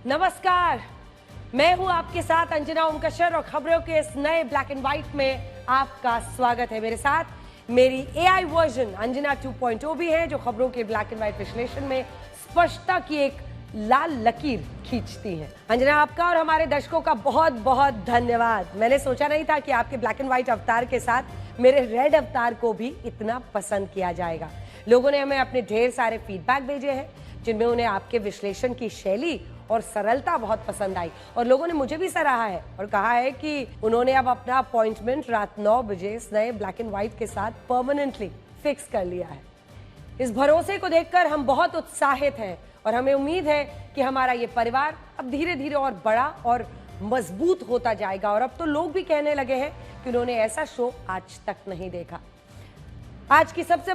नमस्कार, मैं हूं आपके साथ अंजना ओमकशर और खबरों के इस नए ब्लैक एंड व्हाइट में आपका स्वागत है। मेरे साथ मेरी एआई वर्जन अंजना 2.0 भी है जो खबरों के ब्लैक एंड व्हाइट विश्लेषण में स्पष्टता की एक लाल लकीर खींचती है। अंजना, आपका और हमारे दर्शकों का बहुत बहुत धन्यवाद। मैंने सोचा नहीं था कि आपके ब्लैक एंड व्हाइट अवतार के साथ मेरे रेड अवतार को भी इतना पसंद किया जाएगा। लोगों ने हमें अपने ढेर सारे फीडबैक भेजे हैं जिनमें उन्हें आपके विश्लेषण की शैली और सरलता बहुत पसंद आई और लोगों ने मुझे भी सराहा है और कहा है कि उन्होंने अब अपना अपॉइंटमेंट रात 9 बजे इस नए ब्लैक एंड व्हाइट के साथ परमानेंटली फिक्स कर लिया है। इस भरोसे को देखकर हम बहुत उत्साहित हैं और हमें उम्मीद है कि हमारा ये परिवार अब धीरे धीरे और बड़ा और मजबूत होता जाएगा। और अब तो लोग भी कहने लगे हैं कि उन्होंने ऐसा शो आज तक नहीं देखा। आज की सबसे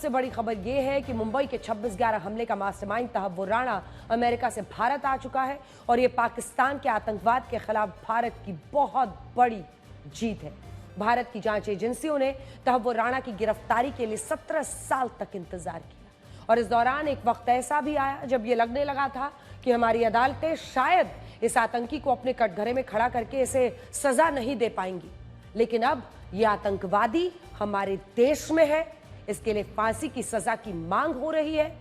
बड़ी खबर यह है कि मुंबई के 26/11 हमले का मास्टरमाइंड तहव्वुर राणा अमेरिका से भारत आ चुका है और यह पाकिस्तान के आतंकवाद के खिलाफ भारत की बहुत बड़ी जीत है। भारत की जांच एजेंसियों ने तहव्वुर राणा की गिरफ्तारी के लिए 17 साल तक इंतजार किया और इस दौरान एक वक्त ऐसा भी आया जब यह लगने लगा था कि हमारी अदालतें शायद इस आतंकी को अपने कटघरे में खड़ा करके इसे सजा नहीं दे पाएंगी, लेकिन अब यह आतंकवादी हमारे देश में है। इसके लिए फांसी की सजा की मांग हो रही है।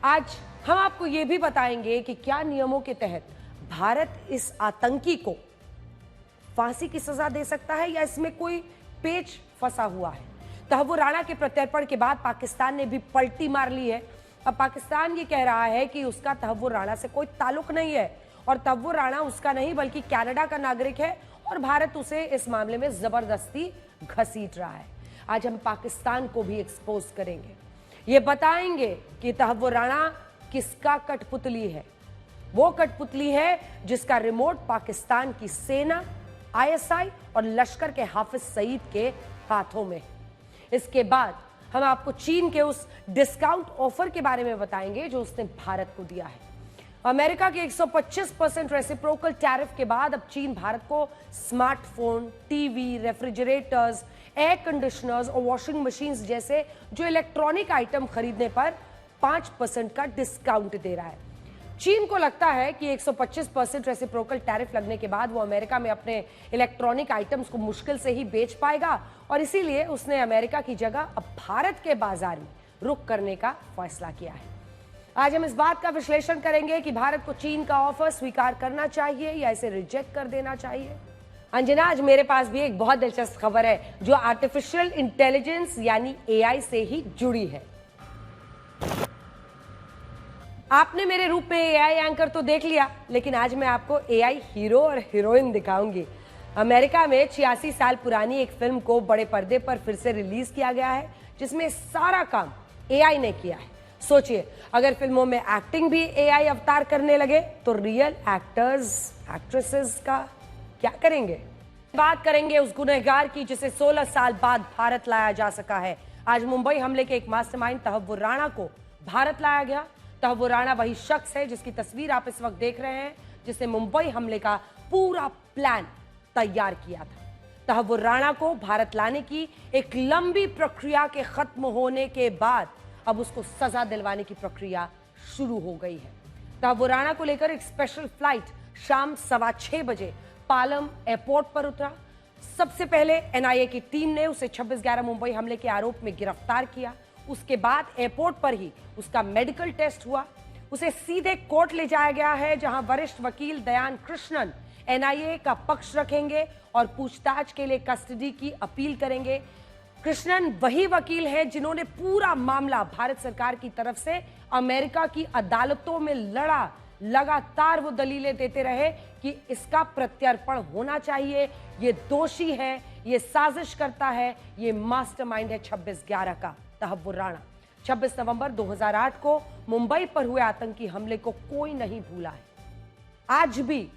आज हम आपको यह भी बताएंगे कि क्या नियमों के तहत भारत इस आतंकी को फांसी की सजा दे सकता है या इसमें कोई पेच फंसा हुआ है। तहव्वुर राणा के प्रत्यर्पण के बाद पाकिस्तान ने भी पलटी मार ली है। अब पाकिस्तान ये कह रहा है कि उसका तहव्वुर राणा से कोई ताल्लुक नहीं है और तहव्वुर राणा उसका नहीं बल्कि कनाडा का नागरिक है और भारत उसे इस मामले में जबरदस्ती घसीट रहा है। आज हम पाकिस्तान को भी एक्सपोज करेंगे, ये बताएंगे कि तहव्वुर राणा किसका कठपुतली है। वो कठपुतली है जिसका रिमोट पाकिस्तान की सेना, आईएसआई और लश्कर के हाफिज सईद के हाथों में है। इसके बाद हम आपको चीन के उस डिस्काउंट ऑफर के बारे में बताएंगे जो उसने भारत को दिया है। अमेरिका के 125% रेसिप्रोकल टैरिफ के बाद अब चीन भारत को smartphone, TV, refrigerators, air conditioners और वॉशिंग मशीन्स जैसे जो इलेक्ट्रॉनिक आइटम खरीदने पर 5% का डिस्काउंट दे रहा है। चीन को लगता है कि 125% रेसिप्रोकल टैरिफ लगने के बाद वो अमेरिका में अपने इलेक्ट्रॉनिक आइटम्स को मुश्किल से ही बेच पाएगा और इसीलिए उसने अमेरिका की जगह अब भारत के बाजार में रुख करने का फैसला किया है। आज हम इस बात का विश्लेषण करेंगे कि भारत को चीन का ऑफर स्वीकार करना चाहिए या इसे रिजेक्ट कर देना चाहिए। अंजना, आज मेरे पास भी एक बहुत दिलचस्प खबर है जो आर्टिफिशियल इंटेलिजेंस यानी एआई से ही जुड़ी है। आपने मेरे रूप में एआई एंकर तो देख लिया, लेकिन आज मैं आपको एआई हीरो और हीरोइन दिखाऊंगी। अमेरिका में 86 साल पुरानी एक फिल्म को बड़े पर्दे पर फिर से रिलीज किया गया है जिसमें सारा काम एआई ने किया है। सोचिए, अगर फिल्मों में एक्टिंग भी एआई अवतार करने लगे तो रियल एक्टर्स, एक्ट्रेसेस का क्या करेंगे। बात करेंगे उस गुनहगार की जिसे 16 साल बाद भारत लाया जा सका है। आज मुंबई हमले के एक मास्टरमाइंड तहव्वुर राणा को भारत लाया गया। तहव्वुर राणा वही शख्स है जिसकी तस्वीर आप इस वक्त देख रहे हैं, जिसने मुंबई हमले का पूरा प्लान तैयार किया था। तहव्वुर राणा को भारत लाने की एक लंबी प्रक्रिया के खत्म होने के बाद अब उसको सजा दिलवाने की प्रक्रिया शुरू हो गई है। तहव्वुर राणा को लेकर एक स्पेशल फ्लाइट शाम 6:15 बजे पालम एयरपोर्ट पर उतरा। सबसे पहले एनआईए की टीम ने उसे 26/11 मुंबई हमले के आरोप में गिरफ्तार किया। उसके बाद एयरपोर्ट पर ही उसका मेडिकल टेस्ट हुआ। उसे सीधे कोर्ट ले जाया गया है जहां वरिष्ठ वकील दयान कृष्णन एनआईए का पक्ष रखेंगे और पूछताछ के लिए कस्टडी की अपील करेंगे। कृष्णन वही वकील हैं जिन्होंने पूरा मामला भारत सरकार की तरफ से अमेरिका की अदालतों में लड़ा। लगातार वो दलीलें देते रहे कि इसका प्रत्यर्पण होना चाहिए, ये दोषी है, ये साजिश करता है, ये मास्टरमाइंड है 26/11 का तहव्वुर राणा। 26 नवंबर 2008 को मुंबई पर हुए आतंकी हमले को कोई नहीं भूला है। आज भी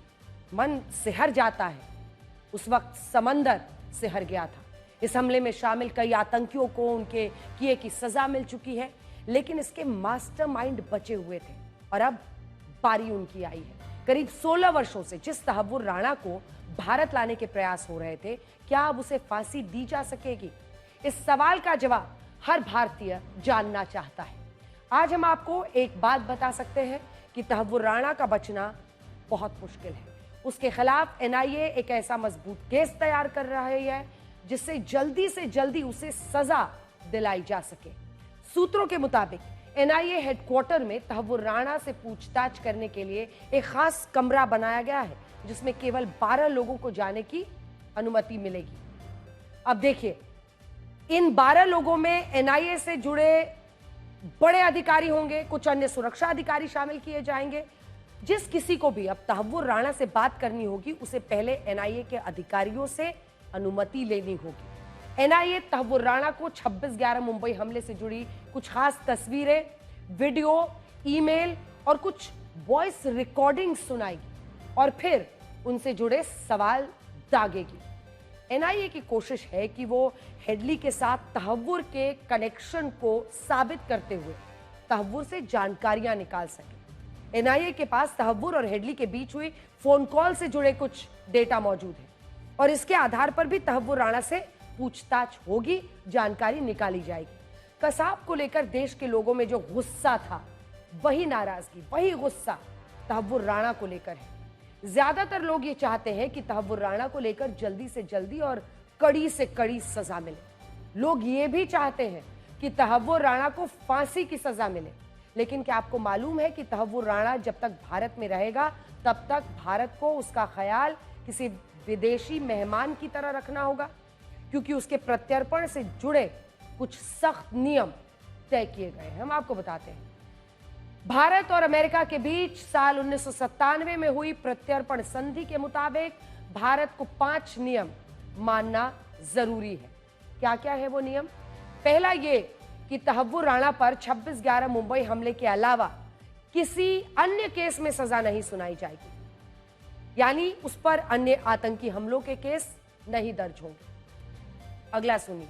मन सिहर जाता है। उस वक्त समंदर सिहर गया था। इस हमले में शामिल कई आतंकियों को उनके किए की सजा मिल चुकी है, लेकिन इसके मास्टरमाइंड बचे हुए थे और अब बारी उनकी आई है। करीब 16 वर्षों से जिस तहव्वुर राणा को भारत लाने के प्रयास हो रहे थे, क्या अब उसे फांसी दी जा सकेगी? इस सवाल का जवाब हर भारतीय जानना चाहता है। आज हम आपको एक बात बता सकते हैं कि तहव्वुर राणा का बचना बहुत मुश्किल है। उसके खिलाफ एनआईए एक ऐसा मजबूत केस तैयार कर रही है जिससे जल्दी से जल्दी उसे सजा दिलाई जा सके। सूत्रों के मुताबिक एनआईए हेडक्वार्टर में तहव्वुर राणा से पूछताछ करने के लिए एक खास कमरा बनाया गया है जिसमें केवल 12 लोगों को जाने की अनुमति मिलेगी। अब देखिए, इन 12 लोगों में एनआईए से जुड़े बड़े अधिकारी होंगे, कुछ अन्य सुरक्षा अधिकारी शामिल किए जाएंगे। जिस किसी को भी अब तहव्वुर राणा से बात करनी होगी उसे पहले एनआईए के अधिकारियों से अनुमति लेनी होगी। एनआईए तहव्वुर राणा को 26/11 मुंबई हमले से जुड़ी कुछ खास तस्वीरें, वीडियो, ईमेल और कुछ वॉइस रिकॉर्डिंग सुनाएगी और फिर उनसे जुड़े सवाल दागेगी। एनआईए की कोशिश है कि वो हेडली के साथ तहव्वुर के कनेक्शन को साबित करते हुए तहव्वुर से जानकारियां निकाल सके। एनआईए के पास तहव्वुर और हेडली के बीच हुई फोन कॉल से जुड़े कुछ डेटा मौजूद है और इसके आधार पर भी तहव्वुर राणा से पूछताछ होगी, जानकारी निकाली जाएगी। कसाब को लेकर देश के लोगों में जो गुस्सा था, वही नाराजगी, वही गुस्सा तहव्वुर राणा को लेकर है। ज्यादातर लोग ये चाहते हैं कि तहव्वुर राणा को लेकर जल्दी से जल्दी और कड़ी से कड़ी सजा मिले। लोग ये भी चाहते हैं कि तहव्वुर राणा को फांसी की सजा मिले। लेकिन क्या आपको मालूम है कि तहव्वुर राणा जब तक भारत में रहेगा तब तक भारत को उसका ख्याल किसी विदेशी मेहमान की तरह रखना होगा, क्योंकि उसके प्रत्यर्पण से जुड़े कुछ सख्त नियम तय किए गए हैं। हम आपको बताते हैं, भारत और अमेरिका के बीच साल 1997 में हुई प्रत्यर्पण संधि के मुताबिक भारत को 5 नियम मानना जरूरी है। क्या क्या है वो नियम? पहला ये कि तहव्वुर राणा पर 26/11 मुंबई हमले के अलावा किसी अन्य केस में सजा नहीं सुनाई जाएगी, यानी उस पर अन्य आतंकी हमलों के केस नहीं दर्ज होंगे। अगला सुनिए,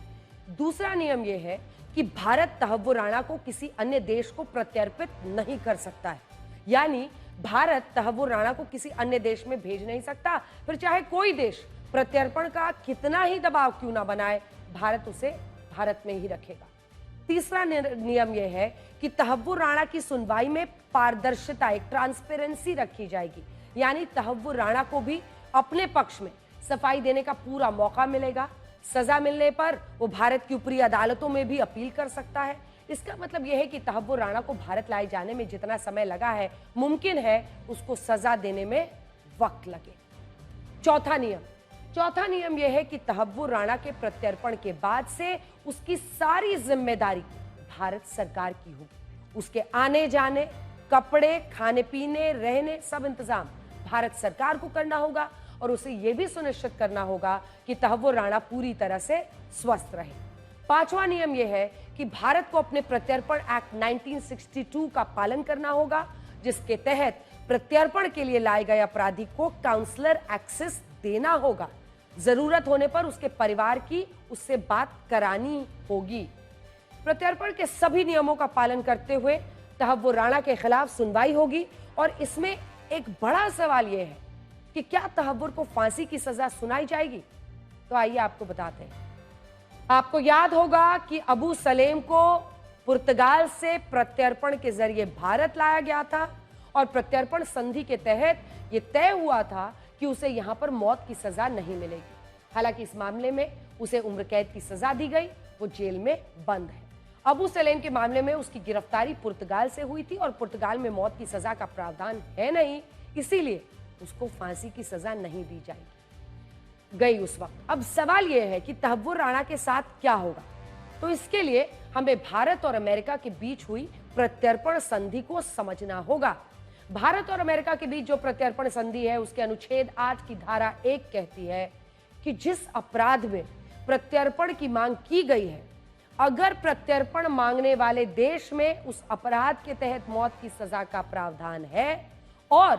दूसरा नियम यह है कि भारत तहव्वुर राणा को किसी अन्य देश को प्रत्यर्पित नहीं कर सकता है, यानी भारत तहव्वुर राणा को किसी अन्य देश में भेज नहीं सकता। फिर चाहे कोई देश प्रत्यर्पण का कितना ही दबाव क्यों ना बनाए, भारत उसे भारत में ही रखेगा। तीसरा नियम यह है कि तहव्वुर राणा की सुनवाई में पारदर्शिता, एक ट्रांसपेरेंसी रखी जाएगी, यानी तहव्वुर राणा को भी अपने पक्ष में सफाई देने का पूरा मौका मिलेगा। सजा मिलने पर वो भारत की ऊपरी अदालतों में भी अपील कर सकता है। इसका मतलब यह है कि तहव्वुर राणा को भारत लाए जाने में जितना समय लगा है, मुमकिन है उसको सजा देने में वक्त लगे। चौथा नियम यह है कि तहव्वुर राणा के प्रत्यर्पण के बाद से उसकी सारी जिम्मेदारी भारत सरकार की होगी। उसके आने जाने, कपड़े, खाने पीने, रहने, सब इंतजाम भारत सरकार को करना होगा और उसे यह भी सुनिश्चित करना होगा कि तहव्वुर राणा पूरी तरह से स्वस्थ रहे। पांचवा नियम यह है कि भारत को अपने प्रत्यर्पण एक्ट 1962 का पालन करना होगा, जिसके तहत प्रत्यर्पण के लिए लाए गए अपराधी को काउंसलर एक्सेस देना होगा। जरूरत होने पर उसके परिवार की उससे बात करानी होगी। प्रत्यर्पण के सभी नियमों का पालन करते हुए तहव्वुर राणा के खिलाफ सुनवाई होगी और इसमें एक बड़ा सवाल यह है कि क्या तहव्वुर को फांसी की सजा सुनाई जाएगी? तो आइए आपको बताते हैं। आपको याद होगा कि अबू सलेम को पुर्तगाल से प्रत्यर्पण के जरिए भारत लाया गया था और प्रत्यर्पण संधि के तहत यह तय हुआ था कि उसे यहां पर मौत की सजा नहीं मिलेगी। हालांकि इस मामले में उसे उम्र कैद की सजा दी गई, वो जेल में बंद है। अबू सलेम के मामले में उसकी गिरफ्तारी पुर्तगाल से हुई थी और पुर्तगाल में मौत की सजा का प्रावधान है नहीं, इसीलिए उसको फांसी की सजा नहीं दी जाएगी गई उस वक्त। अब सवाल यह है कि तहव्वुर राणा के साथ क्या होगा, तो इसके लिए हमें भारत और अमेरिका के बीच हुई प्रत्यर्पण संधि को समझना होगा। भारत और अमेरिका के बीच जो प्रत्यर्पण संधि है उसके अनुच्छेद 8 की धारा 1 कहती है कि जिस अपराध में प्रत्यर्पण की मांग की गई है, अगर प्रत्यर्पण मांगने वाले देश में उस अपराध के तहत मौत की सजा का प्रावधान है और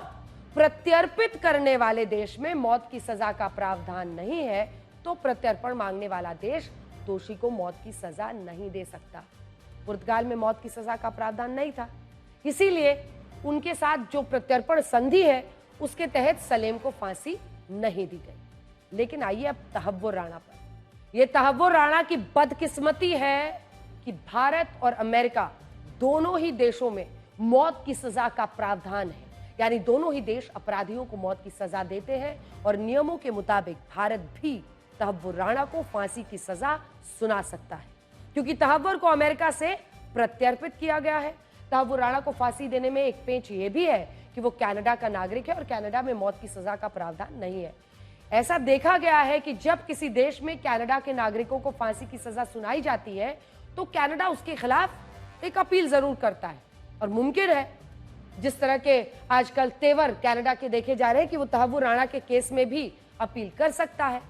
प्रत्यर्पित करने वाले देश में मौत की सजा का प्रावधान नहीं है, तो प्रत्यर्पण मांगने वाला देश दोषी को मौत की सजा नहीं दे सकता। पुर्तगाल में मौत की सजा का प्रावधान नहीं था, इसीलिए उनके साथ जो प्रत्यर्पण संधि है उसके तहत सलेम को फांसी नहीं दी गई। लेकिन आइए अब तहव्वुर राणा पर। यह तहव्वुर राणा की बदकिस्मती है कि भारत और अमेरिका दोनों ही देशों में मौत की सजा का प्रावधान है, यानी दोनों ही देश अपराधियों को मौत की सजा देते हैं और नियमों के मुताबिक भारत भी तहव्वुर राणा को फांसी की सजा सुना सकता है, क्योंकि तहव्वुर को अमेरिका से प्रत्यर्पित किया गया है। तहव्वुर राणा को फांसी देने में एक पेंच यह भी है कि वो कनाडा का नागरिक है और कनाडा में मौत की सजा का प्रावधान नहीं है। ऐसा देखा गया है कि जब किसी देश में कनाडा के नागरिकों को फांसी की सजा सुनाई जाती है तो कनाडा उसके खिलाफ एक अपील जरूर करता है और मुमकिन है जिस तरह के आजकल तेवर कनाडा के देखे जा रहे हैं कि वो तहव्वुर राणा के केस में भी अपील कर सकता है।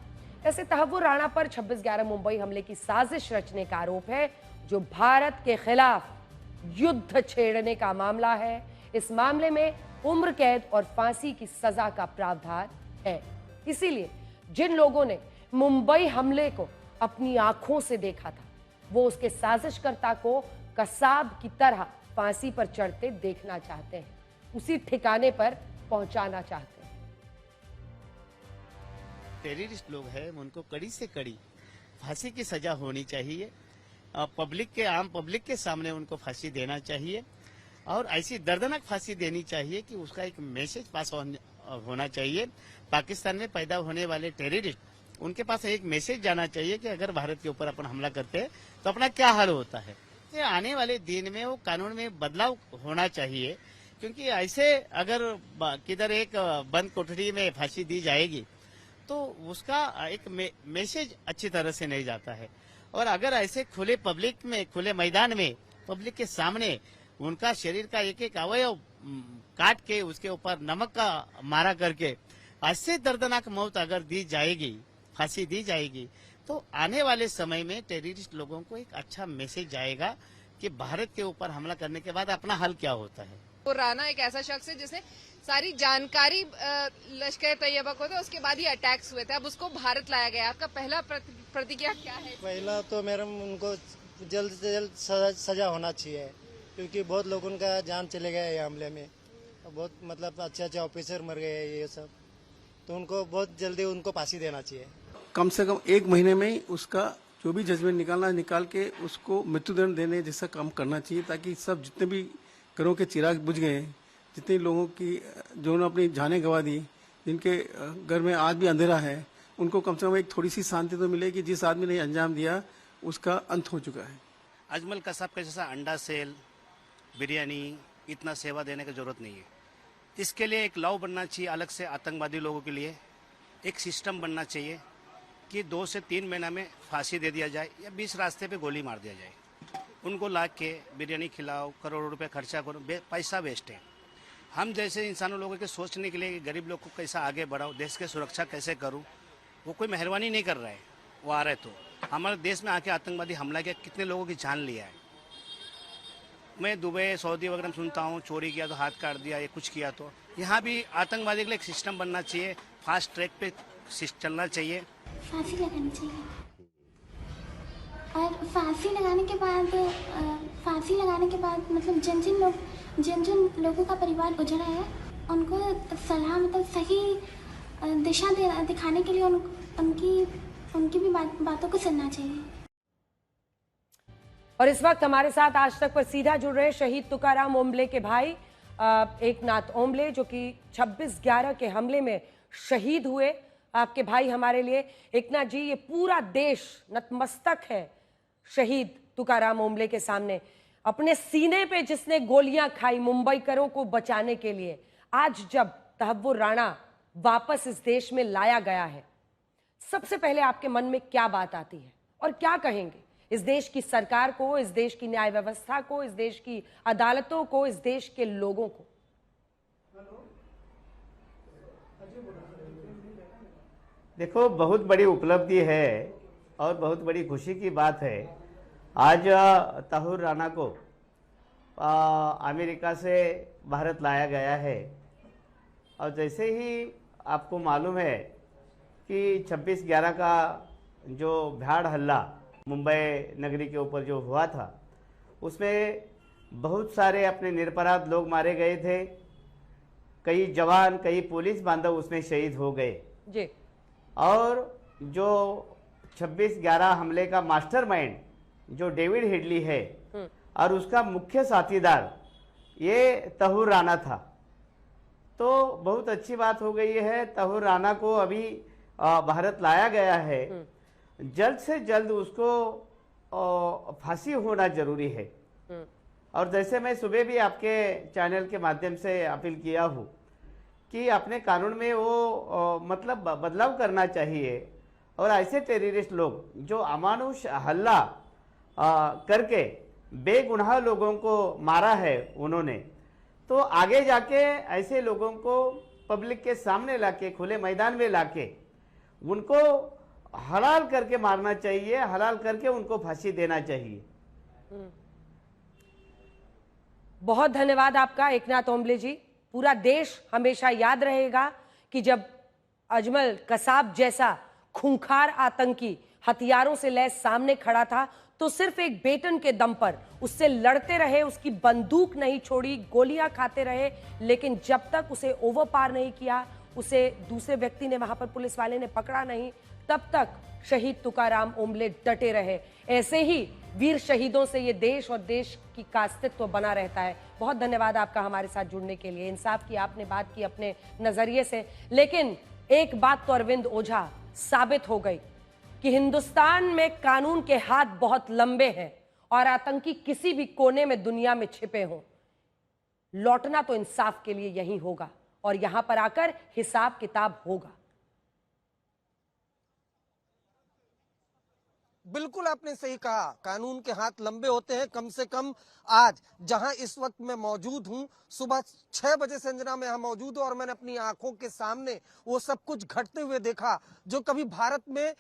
ऐसे तहव्वुर राणा पर 26/11 मुंबई हमले की साजिश रचने का आरोप है, जो भारत के खिलाफ युद्ध छेड़ने का मामला है। इस मामले में उम्र कैद और फांसी की सजा का प्रावधान है। इसीलिए जिन लोगों ने मुंबई हमले को अपनी आंखों से देखा था, वो उसके साजिशकर्ता को कसाब की तरह फांसी पर चढ़ते देखना चाहते हैं, उसी ठिकाने पर पहुंचाना चाहते हैं। टेररिस्ट लोग हैं, उनको कड़ी से कड़ी फांसी की सजा होनी चाहिए। आम पब्लिक के सामने उनको फांसी देना चाहिए और ऐसी दर्दनाक फांसी देनी चाहिए कि उसका एक मैसेज पास होना चाहिए। पाकिस्तान में पैदा होने वाले टेररिस्ट, उनके पास एक मैसेज जाना चाहिए कि अगर भारत के ऊपर अपन हमला करते हैं तो अपना क्या हाल होता है। ये आने वाले दिन में वो कानून में बदलाव होना चाहिए, क्योंकि ऐसे अगर किधर एक बंद कोठरी में फांसी दी जाएगी तो उसका एक मैसेज अच्छी तरह से नहीं जाता है। और अगर ऐसे खुले पब्लिक में, खुले मैदान में, पब्लिक के सामने उनका शरीर का एक एक अवयव काट के उसके ऊपर नमक का मारा करके ऐसे दर्दनाक मौत अगर दी जाएगी, फांसी दी जाएगी, तो आने वाले समय में टेररिस्ट लोगों को एक अच्छा मैसेज जाएगा कि भारत के ऊपर हमला करने के बाद अपना हल क्या होता है। तो राणा एक ऐसा शख्स है जिसने सारी जानकारी लश्कर तैयबा को था, उसके बाद ही अटैक्स हुए थे। अब उसको भारत लाया गया। आपका पहला प्रतिक्रिया क्या है? पहला तो मैडम उनको जल्द से जल्द सजा होना चाहिए, क्योंकि बहुत लोगों का जान चले गया है हमले में। बहुत मतलब अच्छे ऑफिसर मर गए ये सब, तो उनको बहुत जल्दी उनको फांसी देना चाहिए। कम से कम 1 महीने में ही उसका जो भी जजमेंट निकाल के उसको मृत्युदंड देने जैसा काम करना चाहिए, ताकि सब जितने भी घरों के चिराग बुझ गए, जितने लोगों की जो अपनी जानें गंवा दी, जिनके घर में आज भी अंधेरा है, उनको कम से कम एक थोड़ी सी शांति तो मिले कि जिस आदमी ने अंजाम दिया उसका अंत हो चुका है। अजमल कसाब का जैसा अंडा सेल, बिरयानी इतना सेवा देने की जरूरत नहीं है। इसके लिए एक लॉ बनना चाहिए अलग से, आतंकवादी लोगों के लिए एक सिस्टम बनना चाहिए कि 2 से 3 महीना में फांसी दे दिया जाए या 20 रास्ते पे गोली मार दिया जाए। उनको ला के बिरयानी खिलाओ, करोड़ों रुपए खर्चा करो, पैसा वेस्ट है। हम जैसे इंसानों लोगों के सोचने के लिए कि गरीब लोग को कैसा आगे बढ़ाओ, देश की सुरक्षा कैसे करूं, वो कोई मेहरबानी नहीं कर रहा है। वो आ रहे तो हमारे देश में आके आतंकवादी हमला किया, कितने लोगों की जान लिया है। मैं दुबई, सऊदी वगैरह में सुनता हूँ चोरी किया तो हाथ काट दिया, ये कुछ किया तो। यहाँ भी आतंकवादी के लिए एक सिस्टम बनना चाहिए, फास्ट ट्रैक पे चलना चाहिए। फांसी लगानी चाहिए और फांसी लगाने के बाद मतलब जिन लोगों का परिवार गुजरा है उनको सलाह मतलब सही दिशा दिखाने के लिए उनकी भी बातों को सुनना चाहिए। और इस वक्त हमारे साथ आज तक पर सीधा जुड़ रहे शहीद तुकाराम ओम्बले के भाई एकनाथ ओम्बले, जो कि 26/11 के हमले में शहीद हुए। आपके भाई हमारे लिए। एकनाथ जी, ये पूरा देश नतमस्तक है शहीद तुकाराम ओम्बले के सामने। अपने सीने पे जिसने गोलियां खाई मुंबईकरों को बचाने के लिए, आज जब तहव्वुर राणा वापस इस देश में लाया गया है, सबसे पहले आपके मन में क्या बात आती है और क्या कहेंगे इस देश की सरकार को, इस देश की न्याय व्यवस्था को, इस देश की अदालतों को, इस देश के लोगों को? देखो, बहुत बड़ी उपलब्धि है और बहुत बड़ी खुशी की बात है। आज तहव्वुर राणा को अमेरिका से भारत लाया गया है और जैसे ही आपको मालूम है कि 26/11 का जो भ्याड़ हल्ला मुंबई नगरी के ऊपर जो हुआ था, उसमें बहुत सारे अपने निरपराध लोग मारे गए थे। कई जवान, कई पुलिस बांधव उसमें शहीद हो गए जी। और जो 26/11 हमले का मास्टरमाइंड जो डेविड हेडली है और उसका मुख्य साथीदार ये तहूर राणा था। तो बहुत अच्छी बात हो गई है, तहूर राणा को अभी भारत लाया गया है। जल्द से जल्द उसको फांसी होना जरूरी है। और जैसे मैं सुबह भी आपके चैनल के माध्यम से अपील किया हूँ कि अपने कानून में वो मतलब बदलाव करना चाहिए और ऐसे टेररिस्ट लोग जो अमानुष हल्ला करके बेगुनाह लोगों को मारा है उन्होंने, तो आगे जाके ऐसे लोगों को पब्लिक के सामने लाके, खुले मैदान में लाके उनको हलाल करके मारना चाहिए, हलाल करके उनको फांसी देना चाहिए। बहुत धन्यवाद आपका एकनाथ ओम्बले जी। पूरा देश हमेशा याद रहेगा कि जब अजमल कसाब जैसा खूंखार आतंकी हथियारों से लैस सामने खड़ा था तो सिर्फ एक बेटन के दम पर उससे लड़ते रहे, उसकी बंदूक नहीं छोड़ी, गोलियां खाते रहे, लेकिन जब तक उसे ओवर पार नहीं किया, उसे दूसरे व्यक्ति ने वहां पर पुलिस वाले ने पकड़ा नहीं, तब तक शहीद तुकाराम ओम्बले डटे रहे। ऐसे ही वीर शहीदों से ये देश और देश की का अस्तित्व बना रहता है। बहुत धन्यवाद आपका हमारे साथ जुड़ने के लिए। इंसाफ की आपने बात की अपने नजरिए से, लेकिन एक बात तो अरविंद ओझा साबित हो गई कि हिंदुस्तान में कानून के हाथ बहुत लंबे हैं और आतंकी किसी भी कोने में दुनिया में छिपे हों, लौटना तो इंसाफ के लिए यही होगा और यहां पर आकर हिसाब किताब होगा। बिल्कुल आपने सही कहा, कानून के हाथ लंबे होते हैं। कम से कम आज जहां इस वक्त मैं मौजूद हूं, सुबह 6 बजे से अंजना में यहां मौजूद हूं और मैंने अपनी आंखों के सामने वो सब कुछ घटते हुए देखा जो कभी भारत में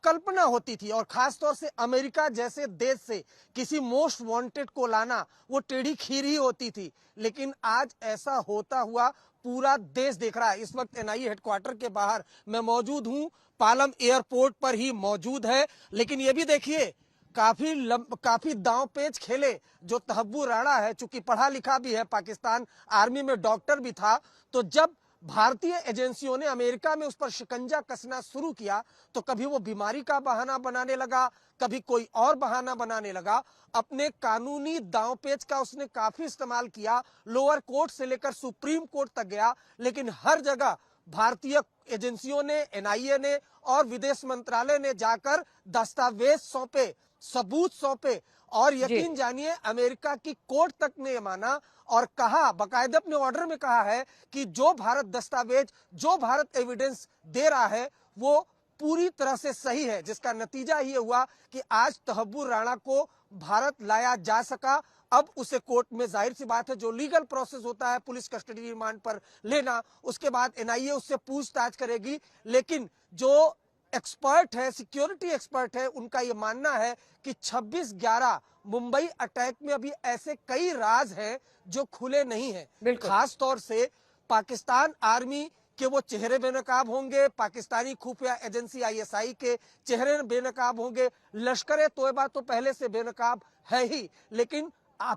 कल्पना होती थी। और खासतौर से अमेरिका जैसे देश से किसी मोस्ट वांटेड को लाना वो टेढ़ी खीर ही होती थी, लेकिन आज ऐसा होता हुआ पूरा देश देख रहा है। इस वक्त एनआईए हेडक्वार्टर के बाहर मैं मौजूद हूं, पालम एयरपोर्ट पर ही मौजूद है। लेकिन ये भी देखिए काफी दांव पेच खेले जो तहब्बुर राणा है, चूंकि पढ़ा लिखा भी है, पाकिस्तान आर्मी में डॉक्टर भी था, तो जब भारतीय एजेंसियों ने अमेरिका में उस पर शिकंजा कसना शुरू किया तो कभी वो बीमारी का बहाना बनाने लगा, कभी कोई और बहाना बनाने लगा। अपने कानूनी दांवपेच का उसने काफी इस्तेमाल किया, लोअर कोर्ट से लेकर सुप्रीम कोर्ट तक गया, लेकिन हर जगह भारतीय एजेंसियों ने, एनआईए ने और विदेश मंत्रालय ने जाकर दस्तावेज सौंपे, सबूत सौंपे और यकीन जानिए अमेरिका की कोर्ट तक ने माना और कहा, बाकायदा अपने ऑर्डर में कहा है कि जो भारत दस्तावेज, जो भारत एविडेंस दे रहा है वो पूरी तरह से सही है, जिसका नतीजा ये हुआ कि आज तहब्बुर राणा को भारत लाया जा सका। अब उसे कोर्ट में, जाहिर सी बात है, जो लीगल प्रोसेस होता है पुलिस कस्टडी रिमांड पर लेना, उसके बाद एनआईए उससे पूछताछ करेगी। लेकिन जो एक्सपर्ट है, सिक्योरिटी एक्सपर्ट है, उनका ये मानना है कि 26/11 मुंबई अटैक में अभी ऐसे कई राज हैं जो खुले नहीं हैं। खास तौर से पाकिस्तान आर्मी के वो चेहरे बेनकाब होंगे, पाकिस्तानी खुफिया एजेंसी आईएसआई के चेहरे बेनकाब होंगे, लश्कर तोयबा तो पहले से बेनकाब है ही, लेकिन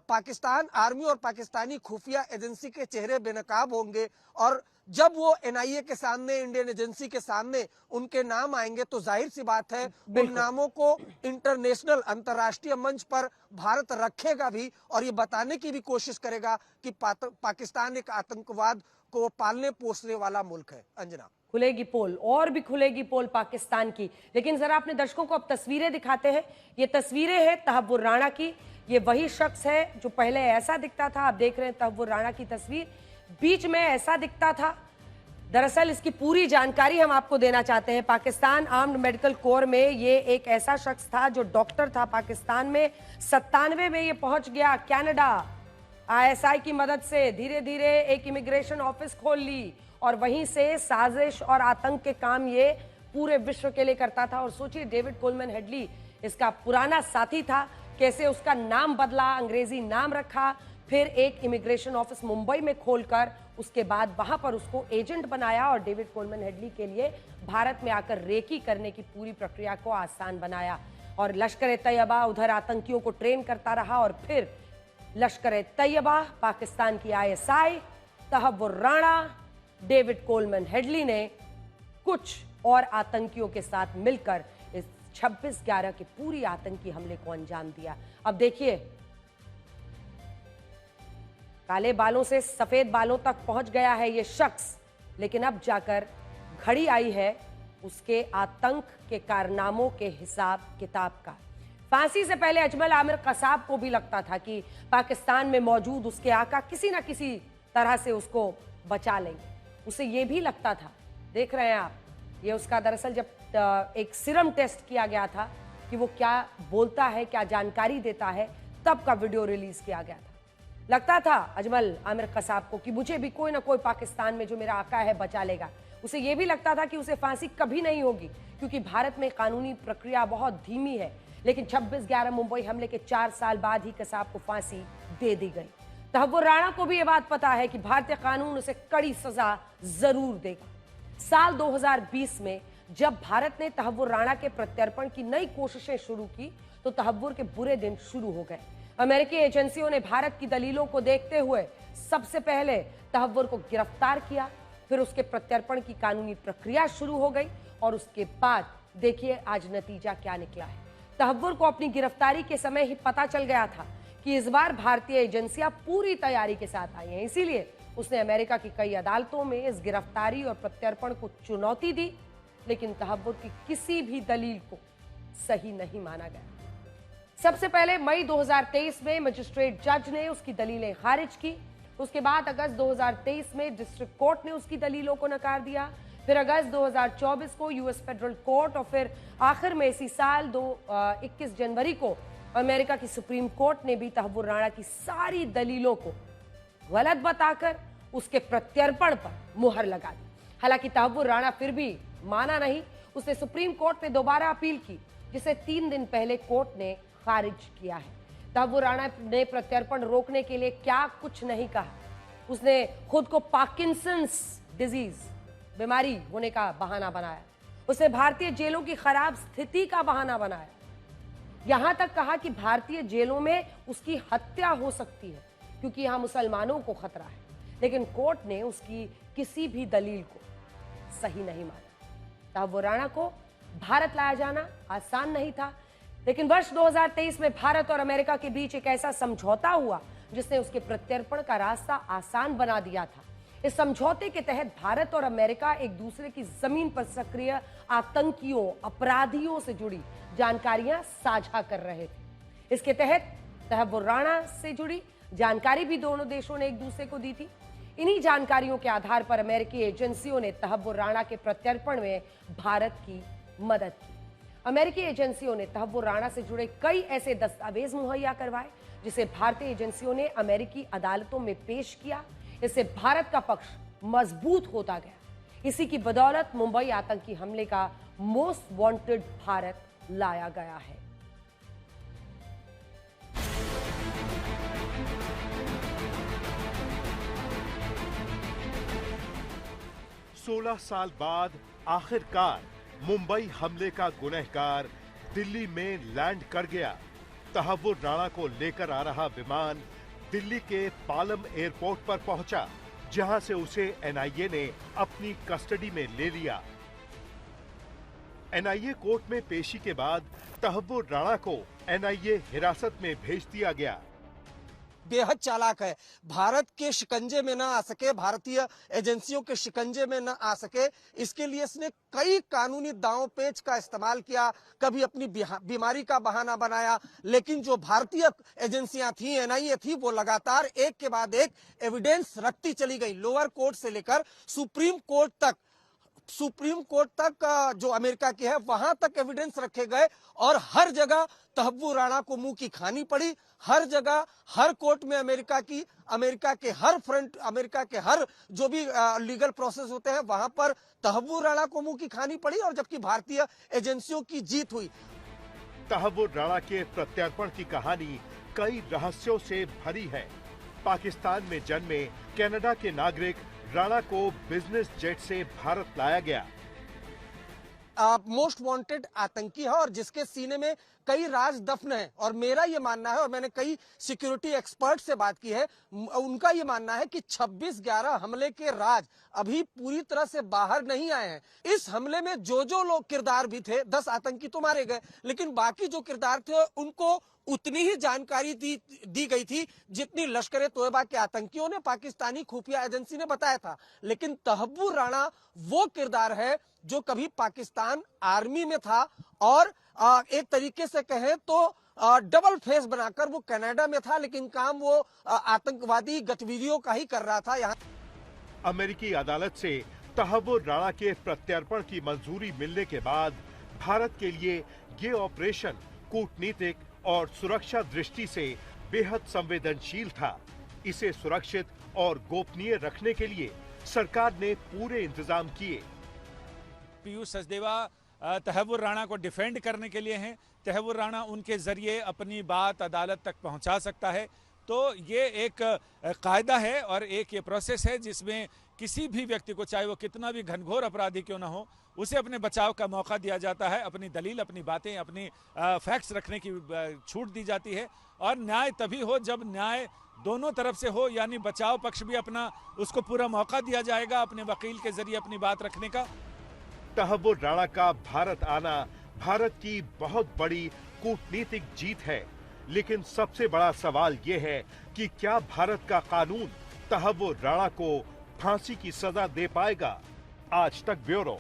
पाकिस्तान आर्मी और पाकिस्तानी खुफिया एजेंसी के चेहरे बेनकाब होंगे। और जब वो एनआईए के सामने, इंडियन एजेंसी के सामने उनके नाम आएंगे तो जाहिर सी बात है उन नामों को इंटरनेशनल, अंतर्राष्ट्रीय मंच पर भारत रखेगा भी और ये बताने की भी कोशिश करेगा कि पाकिस्तान एक आतंकवाद को पालने पोसने वाला मुल्क है। अंजना, खुलेगी पोल और भी खुलेगी पोल पाकिस्तान की। लेकिन जरा अपने दर्शकों को अब तस्वीरें दिखाते हैं। ये तस्वीरें हैं तहब्बुर राणा की। ये वही शख्स है जो पहले ऐसा दिखता था, आप देख रहे हैं तहब्बुर राणा की तस्वीर, बीच में ऐसा दिखता था। दरअसल इसकी पूरी जानकारी हम आपको देना चाहते हैं। पाकिस्तान आर्म्ड मेडिकल कोर में ये एक ऐसा शख्स था जो डॉक्टर था पाकिस्तान में। 97 में ये पहुंच गया कनाडा, आईएसआई की मदद से धीरे धीरे एक इमिग्रेशन ऑफिस खोल ली और वहीं से साजिश और आतंक के काम ये पूरे विश्व के लिए करता था। और सोचिए, डेविड कोलमैन हेडली इसका पुराना साथी था, कैसे उसका नाम बदला, अंग्रेजी नाम रखा, फिर एक इमिग्रेशन ऑफिस मुंबई में खोलकर उसके बाद वहां पर उसको एजेंट बनाया और डेविड कोलमैन हेडली के लिए भारत में आकर रेकी करने की पूरी प्रक्रिया को आसान बनाया। और लश्कर तैयबा उधर आतंकियों को ट्रेन करता रहा और फिर लश्कर तैयबा, पाकिस्तान की ISI, Tahawwur Rana, David Coleman Headley ने कुछ और आतंकियों के साथ मिलकर इस 26/11 के पूरी आतंकी हमले को अंजाम दिया। अब देखिए काले बालों से सफेद बालों तक पहुंच गया है ये शख्स, लेकिन अब जाकर घड़ी आई है उसके आतंक के कारनामों के हिसाब किताब का। फांसी से पहले अजमल आमिर कसाब को भी लगता था कि पाकिस्तान में मौजूद उसके आका किसी ना किसी तरह से उसको बचा लेंगे। उसे ये भी लगता था, देख रहे हैं आप, ये उसका दरअसल जब एक सीरम टेस्ट किया गया था कि वो क्या बोलता है, क्या जानकारी देता है, तब का वीडियो रिलीज किया गया था। लगता था अजमल आमिर कसाब को कि मुझे भी कोई ना कोई पाकिस्तान में जो मेरा आका है बचा लेगा। उसे यह भी लगता था कि उसे फांसी कभी नहीं होगी क्योंकि भारत में कानूनी प्रक्रिया बहुत धीमी है। लेकिन 26/11 मुंबई हमले के 4 साल बाद ही कसाब को फांसी दे दी गई। तहव्वुर राणा को भी यह बात पता है कि भारतीय कानून उसे कड़ी सजा जरूर देगा। साल 2020 में जब भारत ने तहव्वुर राणा के प्रत्यर्पण की नई कोशिशें शुरू की तो तहव्वुर के बुरे दिन शुरू हो गए। अमेरिकी एजेंसियों ने भारत की दलीलों को देखते हुए सबसे पहले तहव्वुर को गिरफ्तार किया, फिर उसके प्रत्यर्पण की कानूनी प्रक्रिया शुरू हो गई और उसके बाद देखिए आज नतीजा क्या निकला है। तहव्वुर को अपनी गिरफ्तारी के समय ही पता चल गया था कि इस बार भारतीय एजेंसियां पूरी तैयारी के साथ आई हैं, इसीलिए उसने अमेरिका की कई अदालतों में इस गिरफ्तारी और प्रत्यर्पण को चुनौती दी, लेकिन तहव्वुर की किसी भी दलील को सही नहीं माना गया। सबसे पहले मई 2023 में मजिस्ट्रेट जज ने उसकी दलीलें खारिज की। उसके बाद अगस्त 2023 में डिस्ट्रिक्ट कोर्ट ने उसकी दलीलों को नकार दिया। फिर अगस्त 2024 को यूएस फेडरल कोर्ट और फिर आखिर में इसी साल 21 जनवरी को अमेरिका की सुप्रीम कोर्ट ने भी तहव्वुर राणा की सारी दलीलों को गलत बताकर उसके प्रत्यर्पण पर मुहर लगा दी। हालांकि तहव्वुर राणा फिर भी माना नहीं। उसने सुप्रीम कोर्ट में दोबारा अपील की, जिसे 3 दिन पहले कोर्ट ने खारिज किया है। तहव्वुर राणा ने प्रत्यर्पण रोकने के लिए क्या कुछ नहीं कहा। उसने खुद को पार्किंसंस डिजीज बीमारी होने का बहाना बनाया। उसने भारतीय जेलों की खराब स्थिति का बहाना बनाया। यहां तक कहा कि भारतीय जेलों में उसकी हत्या हो सकती है क्योंकि यहां मुसलमानों को खतरा है। लेकिन कोर्ट ने उसकी किसी भी दलील को सही नहीं माना। तहव्वुर राणा को भारत लाया जाना आसान नहीं था, लेकिन वर्ष 2023 में भारत और अमेरिका के बीच एक ऐसा समझौता हुआ जिसने उसके प्रत्यर्पण का रास्ता आसान बना दिया था। इस समझौते के तहत भारत और अमेरिका एक दूसरे की जमीन पर सक्रिय आतंकियों, अपराधियों से जुड़ी जानकारियां साझा कर रहे थे। इसके तहत तहव्वुर राणा से जुड़ी जानकारी भी दोनों देशों ने एक दूसरे को दी थी। इन्हीं जानकारियों के आधार पर अमेरिकी एजेंसियों ने तहव्वुर राणा के प्रत्यर्पण में भारत की मदद की। अमेरिकी एजेंसियों ने तहव्वुर राणा से जुड़े कई ऐसे दस्तावेज मुहैया करवाए जिसे भारतीय एजेंसियों ने अमेरिकी अदालतों में पेश किया। इससे भारत का पक्ष मजबूत होता गया। इसी की बदौलत मुंबई आतंकी हमले का मोस्ट वांटेड भारत लाया गया है। सोलह साल बाद आखिरकार मुंबई हमले का गुनहगार दिल्ली में लैंड कर गया। तहव्वुर राणा को लेकर आ रहा विमान दिल्ली के पालम एयरपोर्ट पर पहुंचा, जहां से उसे एनआईए ने अपनी कस्टडी में ले लिया। एनआईए कोर्ट में पेशी के बाद तहव्वुर राणा को एनआईए हिरासत में भेज दिया गया। बेहद चालाक है, भारत के शिकंजे में ना आ सके, भारतीय एजेंसियों के शिकंजे में ना आ सके, इसके लिए इसने कई कानूनी दांव पेच का इस्तेमाल किया। कभी अपनी बीमारी का बहाना बनाया, लेकिन जो भारतीय एजेंसियां थी, एनआईए थी, वो लगातार एक के बाद एक एविडेंस रखती चली गई। लोअर कोर्ट से लेकर सुप्रीम कोर्ट तक जो अमेरिका की है वहां तक एविडेंस रखे गए और हर जगह तहव्वुर राणा को मुंह की खानी पड़ी। हर जगह, हर कोर्ट में अमेरिका के हर जो भी लीगल प्रोसेस होते हैं वहां पर तहव्वुर राणा को मुंह की खानी पड़ी, और जबकि भारतीय एजेंसियों की जीत हुई। तहव्वुर राणा के प्रत्यर्पण की कहानी कई रहस्यों से भरी है। पाकिस्तान में जन्मे कनाडा के नागरिक राणा को बिजनेस जेट से भारत लाया गया। मोस्ट वांटेड आतंकी है और जिसके सीने में कई राज दफन है। और मेरा ये मानना है, और मैंने कई सिक्योरिटी एक्सपर्ट से बात की है, उनका ये मानना है कि 26/11 हमले के राज अभी पूरी तरह से बाहर नहीं आए हैं। इस हमले में जो लोग किरदार भी थे, 10 आतंकी तो मारे गए, लेकिन बाकी जो किरदार थे उनको उतनी ही जानकारी दी गई थी जितनी लश्कर तोयबा के आतंकियों ने पाकिस्तानी खुफिया एजेंसी ने बताया था। लेकिन तहव्वुर राणा वो किरदार है जो कभी पाकिस्तान आर्मी में था और एक तरीके से कहें तो डबल फेस बनाकर वो कनाडा में था, लेकिन काम वो आतंकवादी गतिविधियों का ही कर रहा था। यहाँ अमेरिकी अदालत से तहव्वुर राणा के प्रत्यर्पण की मंजूरी मिलने के बाद भारत के लिए ये ऑपरेशन कूटनीतिक और सुरक्षा दृष्टि से बेहद संवेदनशील था। इसे सुरक्षित और गोपनीय रखने के लिए सरकार ने पूरे इंतजाम किए। पीयूष सचदेवा तहव्वुर राणा को डिफेंड करने के लिए हैं। तहव्वुर राणा उनके जरिए अपनी बात अदालत तक पहुंचा सकता है। तो ये एक कायदा है और एक ये प्रोसेस है जिसमें किसी भी व्यक्ति को, चाहे वो कितना भी घनघोर अपराधी क्यों ना हो, उसे अपने बचाव का मौका दिया जाता है, अपनी दलील, अपनी बातें, अपनी फैक्ट्स रखने की छूट दी जाती है। और न्याय तभी हो जब न्याय दोनों तरफ से हो, यानी बचाव पक्ष भी अपना, उसको पूरा मौका दिया जाएगा अपने वकील के जरिए अपनी बात रखने का। तहव्वुर राणा का भारत आना भारत की बहुत बड़ी कूटनीतिक जीत है, लेकिन सबसे बड़ा सवाल ये है कि क्या भारत का कानून तहव्वुर राणा को फांसी की सजा दे पाएगा। आज तक ब्यूरो।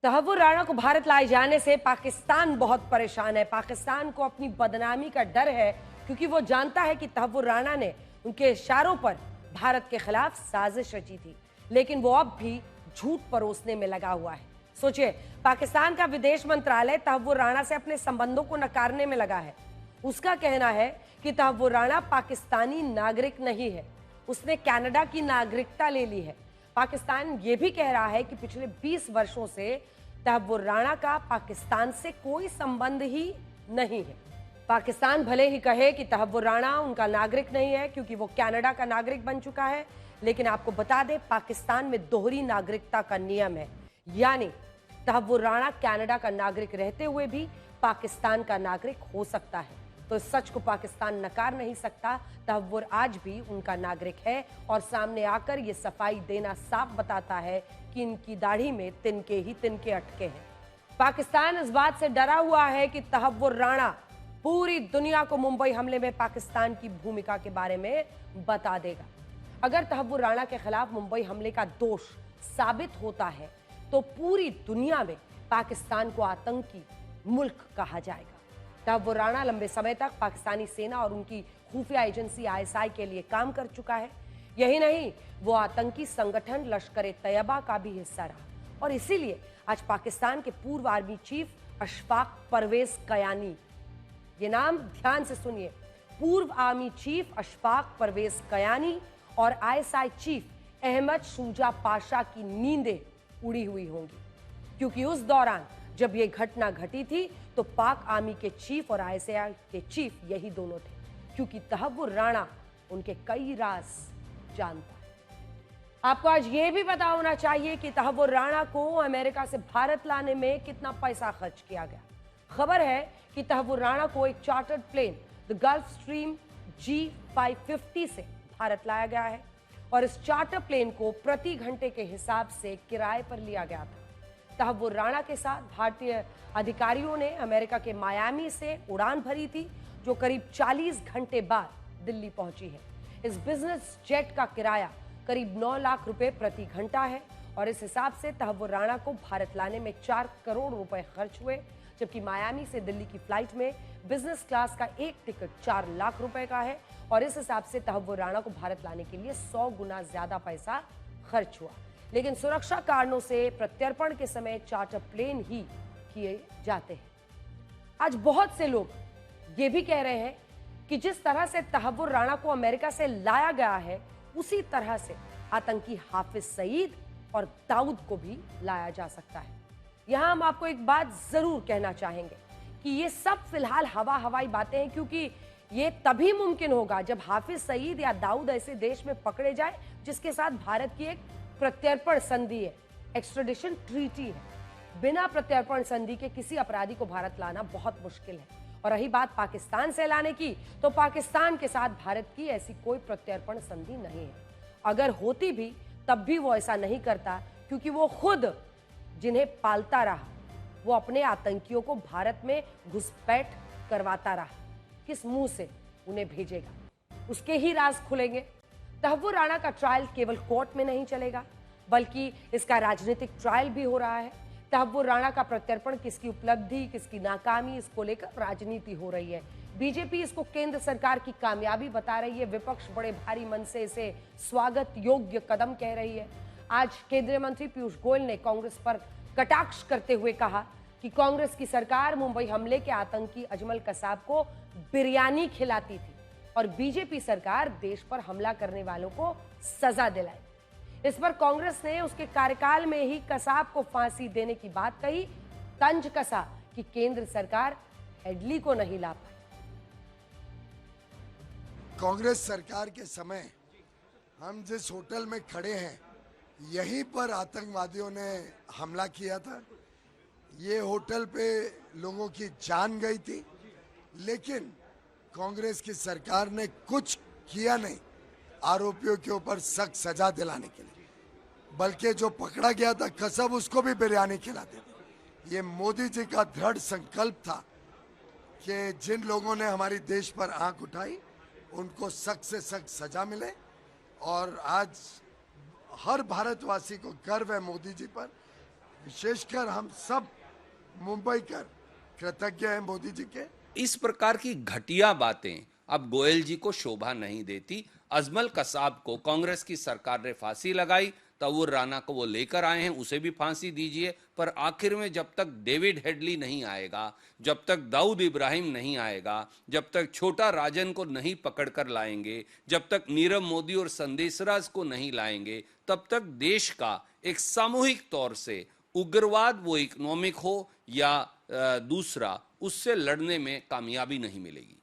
तहव्वुर राणा को भारत लाए जाने से पाकिस्तान बहुत परेशान है। पाकिस्तान को अपनी बदनामी का डर है, क्योंकि वो जानता है कि तहव्वुर राणा ने उनके इशारों पर भारत के खिलाफ साजिश रची थी, लेकिन वो अब भी झूठ परोसने में लगा हुआ है। सोचिए, पाकिस्तान का विदेश मंत्रालय तहव्वुर राणा से अपने संबंधों को नकारने में लगा है। उसका कहना है कि तहव्वुर राणा पाकिस्तानी नागरिक नहीं है, उसने कनाडा की नागरिकता ले ली है। पाकिस्तान ये भी कह रहा है कि पिछले 20 वर्षों से तहव्वुर राणा का पाकिस्तान से कोई संबंध ही नहीं है। पाकिस्तान भले ही कहे कि तहव्वुर राणा उनका नागरिक नहीं है क्योंकि वो कनाडा का नागरिक बन चुका है, लेकिन आपको बता दें पाकिस्तान में दोहरी नागरिकता का नियम है, यानी तहव्वुर राणा कनाडा का नागरिक रहते हुए भी पाकिस्तान का नागरिक हो सकता है। तो इस सच को पाकिस्तान नकार नहीं सकता। तहव्वुर आज भी उनका नागरिक है और सामने आकर ये सफाई देना साफ बताता है कि इनकी दाढ़ी में तिनके ही तिनके अटके हैं। पाकिस्तान इस बात से डरा हुआ है कि तहव्वुर राणा पूरी दुनिया को मुंबई हमले में पाकिस्तान की भूमिका के बारे में बता देगा। अगर तहव्वुर राणा के खिलाफ मुंबई हमले का दोष साबित होता है तो पूरी दुनिया में पाकिस्तान को आतंकी मुल्क कहा जाएगा। तहव्वुर राणा लंबे समय तक पाकिस्तानी सेना और उनकी खुफिया एजेंसी ISI के लिए काम कर चुका है। यही नहीं, वो आतंकी संगठन लश्कर तैयबा का भी हिस्सा रहा और इसीलिए आज पाकिस्तान के पूर्व आर्मी चीफ अशफाक परवेज कयानी, ये नाम ध्यान से सुनिए, पूर्व आर्मी चीफ अशफाक परवेज कयानी और ISI चीफ अहमद शुजा पाशा की नींदें उड़ी हुई होंगी, क्योंकि उस दौरान जब ये घटना घटी थी तो पाक आर्मी के चीफ और ISI के चीफ यही दोनों थे, क्योंकि तहव्वुर राणा उनके कई राज जानता है। आपको आज ये भी पता होना चाहिए कि तहव्वुर राणा को अमेरिका से भारत लाने में कितना पैसा खर्च किया गया। खबर है कि तहव्वुर राणा को एक chartered plane the Gulfstream G550 से भारत लाया गया है और इस चार्टर प्लेन को प्रति घंटे के हिसाब से किराए पर लिया गया था। तहव्वुर राणा के साथ भारतीय अधिकारियों ने अमेरिका के मायामी से उड़ान भरी थी, जो करीब 40 घंटे बाद दिल्ली पहुंची है। इस बिजनेस जेट का किराया करीब 9 लाख रुपए प्रति घंटा है और इस हिसाब से तहव्वुर राणा को भारत लाने में 4 करोड़ रुपए खर्च हुए, जबकि मायामी से दिल्ली की फ्लाइट में बिजनेस क्लास का एक टिकट 4 लाख रुपए का है और इस हिसाब से तहव्वुर राणा को भारत लाने के लिए 100 गुना ज्यादा पैसा खर्च हुआ। लेकिन सुरक्षा कारणों से प्रत्यर्पण के समय चार्टर प्लेन ही किए जाते हैं। आज बहुत से लोग ये भी कह रहे हैं कि जिस तरह से तहव्वुर राणा को अमेरिका से लाया गया है, उसी तरह से आतंकी हाफिज सईद और दाऊद को भी लाया जा सकता है। यहां हम आपको एक बात जरूर कहना चाहेंगे कि ये सब फिलहाल हवाई बातें हैं, क्योंकि ये तभी मुमकिन होगा जब हाफिज सईद या दाऊद ऐसे देश में पकड़े जाए जिसके साथ भारत की एक प्रत्यर्पण संधि है, एक्स्ट्रेडिशन ट्रीटी है। बिना प्रत्यर्पण संधि के किसी अपराधी को भारत लाना बहुत मुश्किल है। और रही बात पाकिस्तान से लाने की, तो पाकिस्तान के साथ भारत की ऐसी कोई प्रत्यर्पण संधि नहीं है। अगर होती भी तब भी वो ऐसा नहीं करता, क्योंकि वो खुद जिन्हें पालता रहा वो अपने आतंकियों को भारत में घुसपैठ करवाता रहा। किस मुंह से उन्हें भेजेगा, उसके ही राज खुलेंगे। तहव्वुर राणा का ट्रायल केवल कोर्ट में नहीं चलेगा, बल्कि इसका राजनीतिक ट्रायल भी हो रहा है। तहव्वुर राणा का प्रत्यर्पण, किसकी उपलब्धि, किसकी नाकामी, इसको लेकर राजनीति हो रही है। बीजेपी इसको केंद्र सरकार की कामयाबी बता रही है। विपक्ष बड़े भारी मन से इसे स्वागत योग्य कदम कह रही है। आज केंद्रीय मंत्री पीयूष गोयल ने कांग्रेस पर कटाक्ष करते हुए कहा कि कांग्रेस की सरकार मुंबई हमले के आतंकी अजमल कसाब को बिरयानी खिलाती थी और बीजेपी सरकार देश पर हमला करने वालों को सजा दिलाई। इस पर कांग्रेस ने उसके कार्यकाल में ही कसाब को फांसी देने की बात कही। तंज कसा कि केंद्र सरकार हेडली को नहीं ला पाई। कांग्रेस सरकार के समय हम जिस होटल में खड़े हैं, यहीं पर आतंकवादियों ने हमला किया था। ये होटल पे लोगों की जान गई थी, लेकिन कांग्रेस की सरकार ने कुछ किया नहीं आरोपियों के ऊपर सख्त सजा दिलाने के लिए, बल्कि जो पकड़ा गया था कसब, उसको भी बिरयानी खिलाते थे। ये मोदी जी का दृढ़ संकल्प था कि जिन लोगों ने हमारी देश पर आंख उठाई उनको सख्त से सख्त सजा मिले। और आज हर भारतवासी को गर्व है मोदी जी पर, विशेषकर हम सब मुंबईकर कृतज्ञ हैं मोदी जी के। इस प्रकार की घटिया बातें अब गोयल जी को शोभा नहीं देती। अजमल कसाब को कांग्रेस की सरकार ने फांसी लगाई, तहव्वुर राणा को वो लेकर आए हैं, उसे भी फांसी दीजिए। पर आखिर में जब तक डेविड हेडली नहीं आएगा, जब तक दाऊद इब्राहिम नहीं आएगा, जब तक छोटा राजन को नहीं पकड़कर लाएंगे, जब तक नीरव मोदी और संदेशराज को नहीं लाएंगे, तब तक देश का एक सामूहिक तौर से उग्रवाद, वो इकोनॉमिक हो या दूसरा, उससे लड़ने में कामयाबी नहीं मिलेगी।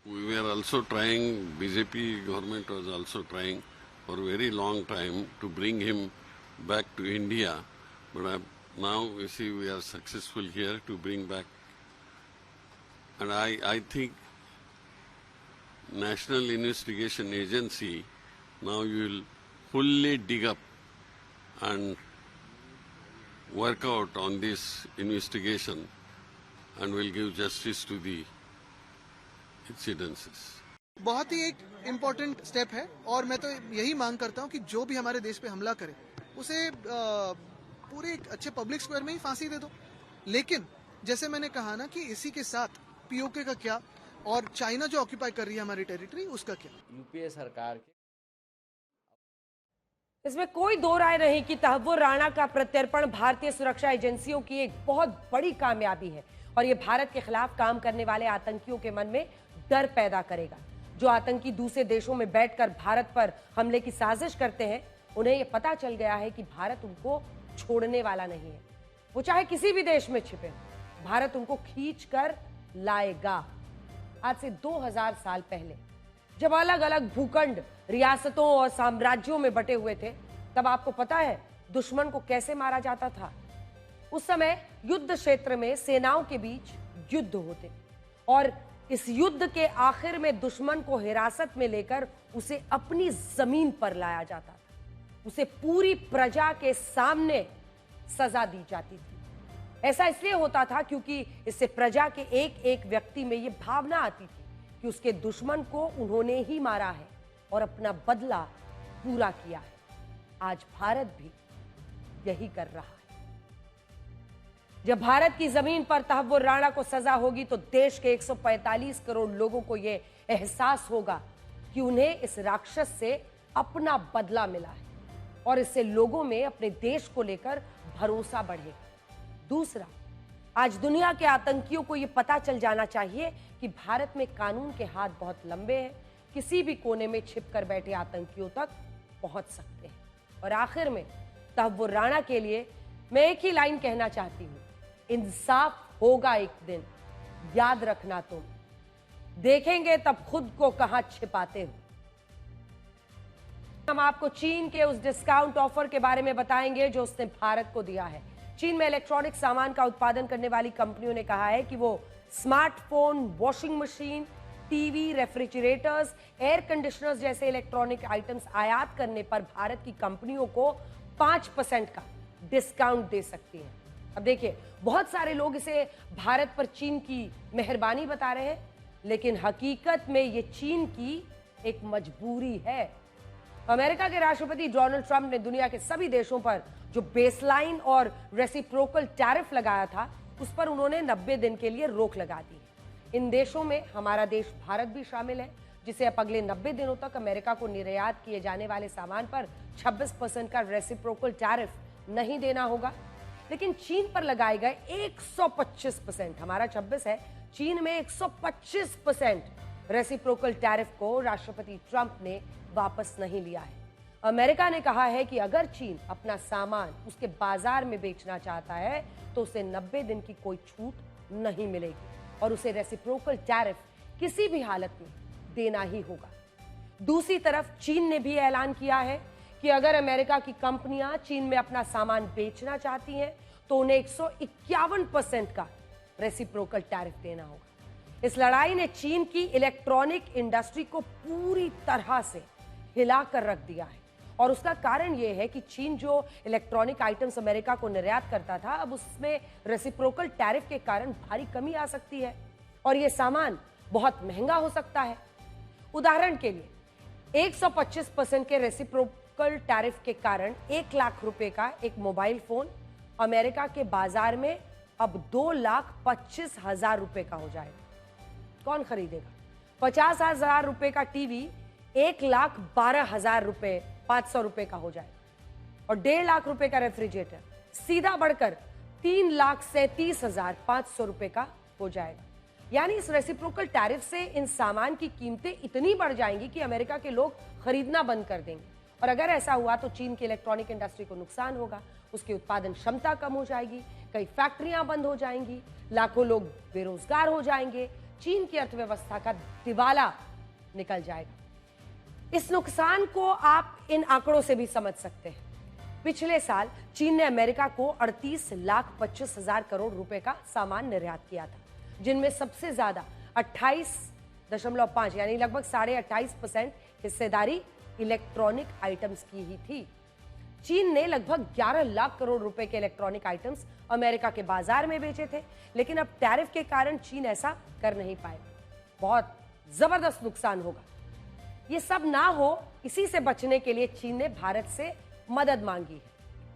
We were also trying, BJP government was also trying for a very long time to bring him back to India, but now we see we are successful here to bring back. And I think National Investigation Agency now will fully dig up and work out on this investigation and will give justice to the incidences. बहुत ही एक important step है और मैं तो यही मांग करता हूं कि जो भी हमारे देश पे हमला करे उसे पूरे एक अच्छे पब्लिक स्क्वायर में ही फांसी दे दो। लेकिन जैसे मैंने कहा ना कि इसी के साथ पीओके का क्या और चाइना जो ऑक्यूपाई कर रही है हमारी टेरिटरी, उसका क्या। यूपीए सरकार के इसमें कोई दो राय नहीं कि तहव्वुर राणा का प्रत्यर्पण भारतीय सुरक्षा एजेंसियों की एक बहुत बड़ी कामयाबी है और ये भारत के खिलाफ काम करने वाले आतंकियों के मन में डर पैदा करेगा। जो आतंकी दूसरे देशों में बैठकर भारत पर हमले की साजिश करते हैं, उन्हें यह पता चल गया है कि भारत उनको छोड़ने वाला नहीं है। वो चाहे किसी भी देश में छिपे, भारत उनको खींच कर लाएगा। आज से 2000 साल पहले जब अलग अलग भूखंड रियासतों और साम्राज्यों में बटे हुए थे, तब आपको पता है दुश्मन को कैसे मारा जाता था। उस समय युद्ध क्षेत्र में सेनाओं के बीच युद्ध होते और इस युद्ध के आखिर में दुश्मन को हिरासत में लेकर उसे अपनी जमीन पर लाया जाता था। उसे पूरी प्रजा के सामने सजा दी जाती थी। ऐसा इसलिए होता था क्योंकि इससे प्रजा के एक एक व्यक्ति में यह भावना आती थी कि उसके दुश्मन को उन्होंने ही मारा है और अपना बदला पूरा किया है। आज भारत भी यही कर रहा है। जब भारत की जमीन पर तहव्वुर राणा को सजा होगी तो देश के 145 करोड़ लोगों को यह एहसास होगा कि उन्हें इस राक्षस से अपना बदला मिला है और इससे लोगों में अपने देश को लेकर भरोसा बढ़ेगा। दूसरा, आज दुनिया के आतंकियों को यह पता चल जाना चाहिए कि भारत में कानून के हाथ बहुत लंबे हैं, किसी भी कोने में छिपकर बैठे आतंकियों तक पहुंच सकते हैं। और आखिर में तहव्वुर राणा के लिए मैं एक ही लाइन कहना चाहती हूं, इंसाफ होगा एक दिन, याद रखना तुम, देखेंगे तब खुद को कहां छिपाते हो। हम आपको चीन के उस डिस्काउंट ऑफर के बारे में बताएंगे जो उसने भारत को दिया है। चीन में इलेक्ट्रॉनिक सामान का उत्पादन करने वाली कंपनियों ने कहा है कि वो smartphone, washing machine, TV, refrigerators, air conditioners जैसे इलेक्ट्रॉनिक आइटम्स आयात करने पर भारत की कंपनियों को 5% का डिस्काउंट दे सकती है। अब देखिए, बहुत सारे लोग इसे भारत पर चीन की मेहरबानी बता रहे हैं, लेकिन हकीकत में ये चीन की एक मजबूरी है। अमेरिका के राष्ट्रपति डोनाल्ड ट्रंप ने दुनिया के सभी देशों पर जो बेसलाइन और रेसिप्रोकल टैरिफ लगाया था, उस पर उन्होंने 90 दिन के लिए रोक लगा दी। इन देशों में हमारा देश भारत भी शामिल है, जिसे अब अगले 90 दिनों तक अमेरिका को निर्यात किए जाने वाले सामान पर 26% का रेसिप्रोकल टैरिफ नहीं देना होगा। लेकिन चीन पर लगाए गए 125%, हमारा 26 है, चीन में 125% रेसिप्रोकल टैरिफ को राष्ट्रपति ट्रंप ने वापस नहीं लिया है। अमेरिका ने कहा है कि अगर चीन अपना सामान उसके बाजार में बेचना चाहता है तो उसे 90 दिन की कोई छूट नहीं मिलेगी और उसे रेसिप्रोकल टैरिफ किसी भी हालत में देना ही होगा। दूसरी तरफ चीन ने भी ऐलान किया है कि अगर अमेरिका की कंपनियां चीन में अपना सामान बेचना चाहती हैं तो उन्हें 151% का रेसिप्रोकल टैरिफ देना होगा। इस लड़ाई ने चीन की इलेक्ट्रॉनिक इंडस्ट्री को पूरी तरह से हिलाकर रख दिया है और उसका कारण यह है कि चीन जो इलेक्ट्रॉनिक आइटम्स अमेरिका को निर्यात करता था, अब उसमें रेसिप्रोकल टैरिफ के कारण भारी कमी आ सकती है और यह सामान बहुत महंगा हो सकता है। उदाहरण के लिए 125% के रेसिप्रोकल टैरिफ के कारण 1 लाख रुपए का एक मोबाइल फोन अमेरिका के बाजार में अब 2,25,000 रुपए का हो जाएगा। कौन खरीदेगा? 50,000 रुपए का टीवी 1,12,000 रुपए 500 रुपए का हो जाएगा और 1.5 लाख रुपए का रेफ्रिजरेटर सीधा बढ़कर 3,37,500 रुपए का हो जाएगा। यानी इस रेसिप्रोकल टैरिफ से इन सामान की कीमतें इतनी बढ़ जाएंगी कि अमेरिका के लोग खरीदना बंद कर देंगे और अगर ऐसा हुआ तो चीन की इलेक्ट्रॉनिक इंडस्ट्री को नुकसान होगा, उसकी उत्पादन क्षमता कम हो जाएगी, कई फैक्ट्रियां बंद हो जाएंगी, लाखों लोग बेरोजगार हो जाएंगे, चीन की अर्थव्यवस्था का दिवाला निकल जाएगा। इस नुकसान को आप इन आंकड़ों से भी समझ सकते हैं। पिछले साल चीन ने अमेरिका को 38,25,000 करोड़ रुपए का सामान निर्यात किया था, जिनमें सबसे ज्यादा 28.5 यानी लगभग 28.5% हिस्सेदारी इलेक्ट्रॉनिक आइटम्स की ही थी। चीन ने लगभग 11 लाख करोड़ रुपए के इलेक्ट्रॉनिक आइटम्स अमेरिका के बाजार में बेचे थे, लेकिन अब टैरिफ के कारण चीन ऐसा कर नहीं पाएगा। बहुत जबरदस्त नुकसान होगा। ये सब ना हो, इसी से बचने के लिए चीन ने भारत से मदद मांगी है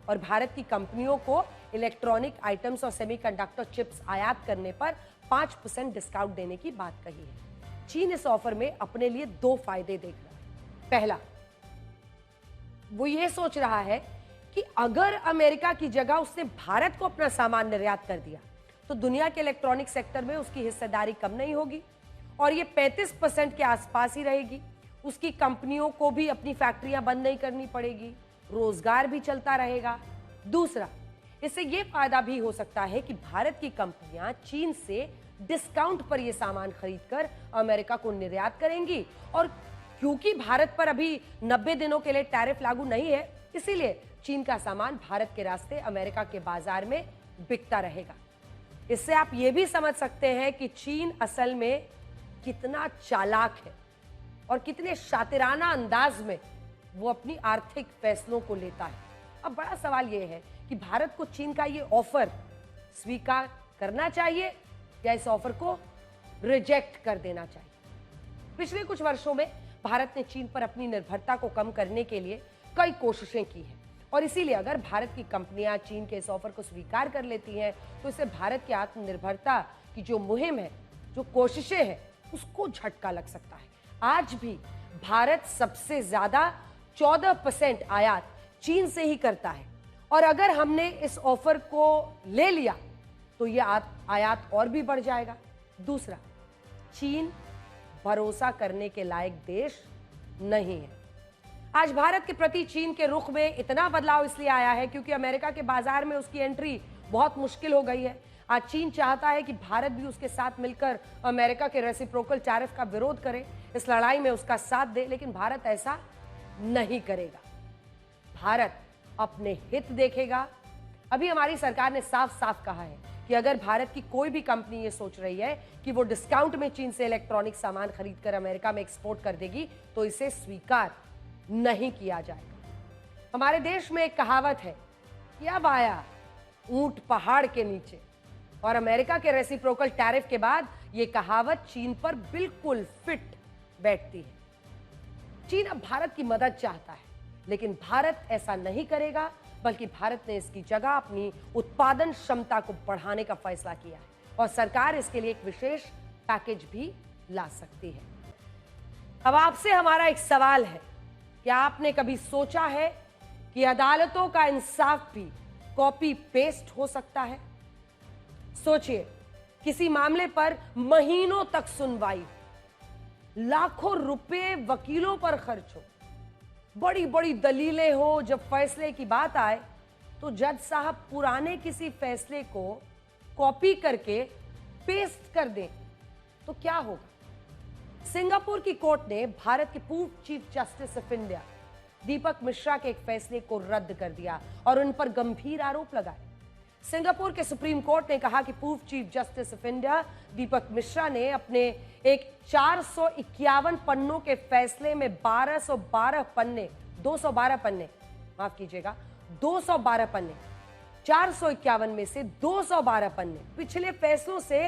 और भारत की कंपनियों को इलेक्ट्रॉनिक आइटम्स और सेमीकंडक्टर चिप्स आयात करने पर 5% डिस्काउंट देने की बात कही है। चीन इस ऑफर में अपने लिए 2 फायदे देख रहा है। पहला, वो ये सोच रहा है कि अगर अमेरिका की जगह उसने भारत को अपना सामान निर्यात कर दिया तो दुनिया के इलेक्ट्रॉनिक सेक्टर में उसकी हिस्सेदारी कम नहीं होगी और ये 35% के आसपास ही रहेगी। उसकी कंपनियों को भी अपनी फैक्ट्रियां बंद नहीं करनी पड़ेगी, रोजगार भी चलता रहेगा। दूसरा, इससे ये फायदा भी हो सकता है कि भारत की कंपनियां चीन से डिस्काउंट पर यह सामान खरीदकर अमेरिका को निर्यात करेंगी और क्योंकि भारत पर अभी 90 दिनों के लिए टैरिफ लागू नहीं है, इसीलिए चीन का सामान भारत के रास्ते अमेरिका के बाजार में बिकता रहेगा। इससे आप ये भी समझ सकते हैं कि चीन असल में कितना चालाक है और कितने शातिराना अंदाज में वो अपनी आर्थिक फैसलों को लेता है। अब बड़ा सवाल यह है कि भारत को चीन का ये ऑफर स्वीकार करना चाहिए या इस ऑफर को रिजेक्ट कर देना चाहिए। पिछले कुछ वर्षों में भारत ने चीन पर अपनी निर्भरता को कम करने के लिए कई कोशिशें की हैं और इसीलिए अगर भारत की कंपनियां चीन के इस ऑफर को स्वीकार कर लेती हैं तो इससे भारत की आत्मनिर्भरता की जो मुहिम है, जो कोशिशें हैं, उसको झटका लग सकता है। आज भी भारत सबसे ज्यादा 14% आयात चीन से ही करता है और अगर हमने इस ऑफर को ले लिया तो यह आयात और भी बढ़ जाएगा। दूसरा, चीन भरोसा करने के लायक देश नहीं है। आज भारत के प्रति चीन के रुख में इतना बदलाव इसलिए आया है क्योंकि अमेरिका के बाजार में उसकी एंट्री बहुत मुश्किल हो गई है। आज चीन चाहता है कि भारत भी उसके साथ मिलकर अमेरिका के रेसिप्रोकल टैरिफ का विरोध करे, इस लड़ाई में उसका साथ दे, लेकिन भारत ऐसा नहीं करेगा। भारत अपने हित देखेगा। अभी हमारी सरकार ने साफ साफ कहा है कि अगर भारत की कोई भी कंपनी ये सोच रही है कि वो डिस्काउंट में चीन से इलेक्ट्रॉनिक सामान खरीदकर अमेरिका में एक्सपोर्ट कर देगी तो इसे स्वीकार नहीं किया जाएगा। हमारे देश में एक कहावत है कि अब आया ऊंट पहाड़ के नीचे। और अमेरिका के रेसिप्रोकल टैरिफ के बाद यह कहावत चीन पर बिल्कुल फिट बैठती है। चीन अब भारत की मदद चाहता है, लेकिन भारत ऐसा नहीं करेगा, बल्कि भारत ने इसकी जगह अपनी उत्पादन क्षमता को बढ़ाने का फैसला किया है और सरकार इसके लिए एक विशेष पैकेज भी ला सकती है। अब आपसे हमारा एक सवाल है, क्या आपने कभी सोचा है कि अदालतों का इंसाफ भी कॉपी पेस्ट हो सकता है? सोचिए, किसी मामले पर महीनों तक सुनवाई, लाखों रुपए वकीलों पर खर्च हो, बड़ी बड़ी दलीलें हो, जब फैसले की बात आए तो जज साहब पुराने किसी फैसले को कॉपी करके पेस्ट कर दें तो क्या होगा? सिंगापुर की कोर्ट ने भारत के पूर्व चीफ जस्टिस ऑफ इंडिया दीपक मिश्रा के एक फैसले को रद्द कर दिया और उन पर गंभीर आरोप लगाए। सिंगापुर के सुप्रीम कोर्ट ने कहा कि पूर्व चीफ जस्टिस ऑफ इंडिया दीपक मिश्रा ने अपने एक 451 पन्नों के फैसले में 212 पन्ने, माफ कीजिएगा, 212 पन्ने, 451 में से 212 पन्ने पिछले फैसलों से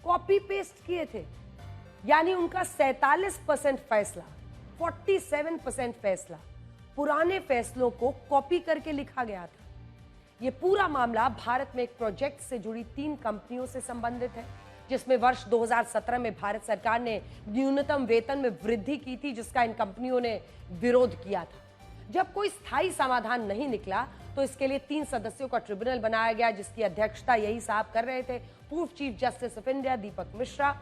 कॉपी पेस्ट किए थे। यानी उनका 47% फैसला, 47% फैसला पुराने फैसलों को कॉपी करके लिखा गया था। यह पूरा मामला भारत में एक प्रोजेक्ट से जुड़ी 3 कंपनियों से संबंधित है, जिसमें वर्ष 2017 में भारत सरकार ने न्यूनतम वेतन में वृद्धि की थी, जिसका इन कंपनियों ने विरोध किया था। जब कोई स्थायी समाधान नहीं निकला तो इसके लिए 3 सदस्यों का ट्रिब्यूनल बनाया गया, जिसकी अध्यक्षता यही साहब कर रहे थे, पूर्व चीफ जस्टिस ऑफ इंडिया दीपक मिश्रा।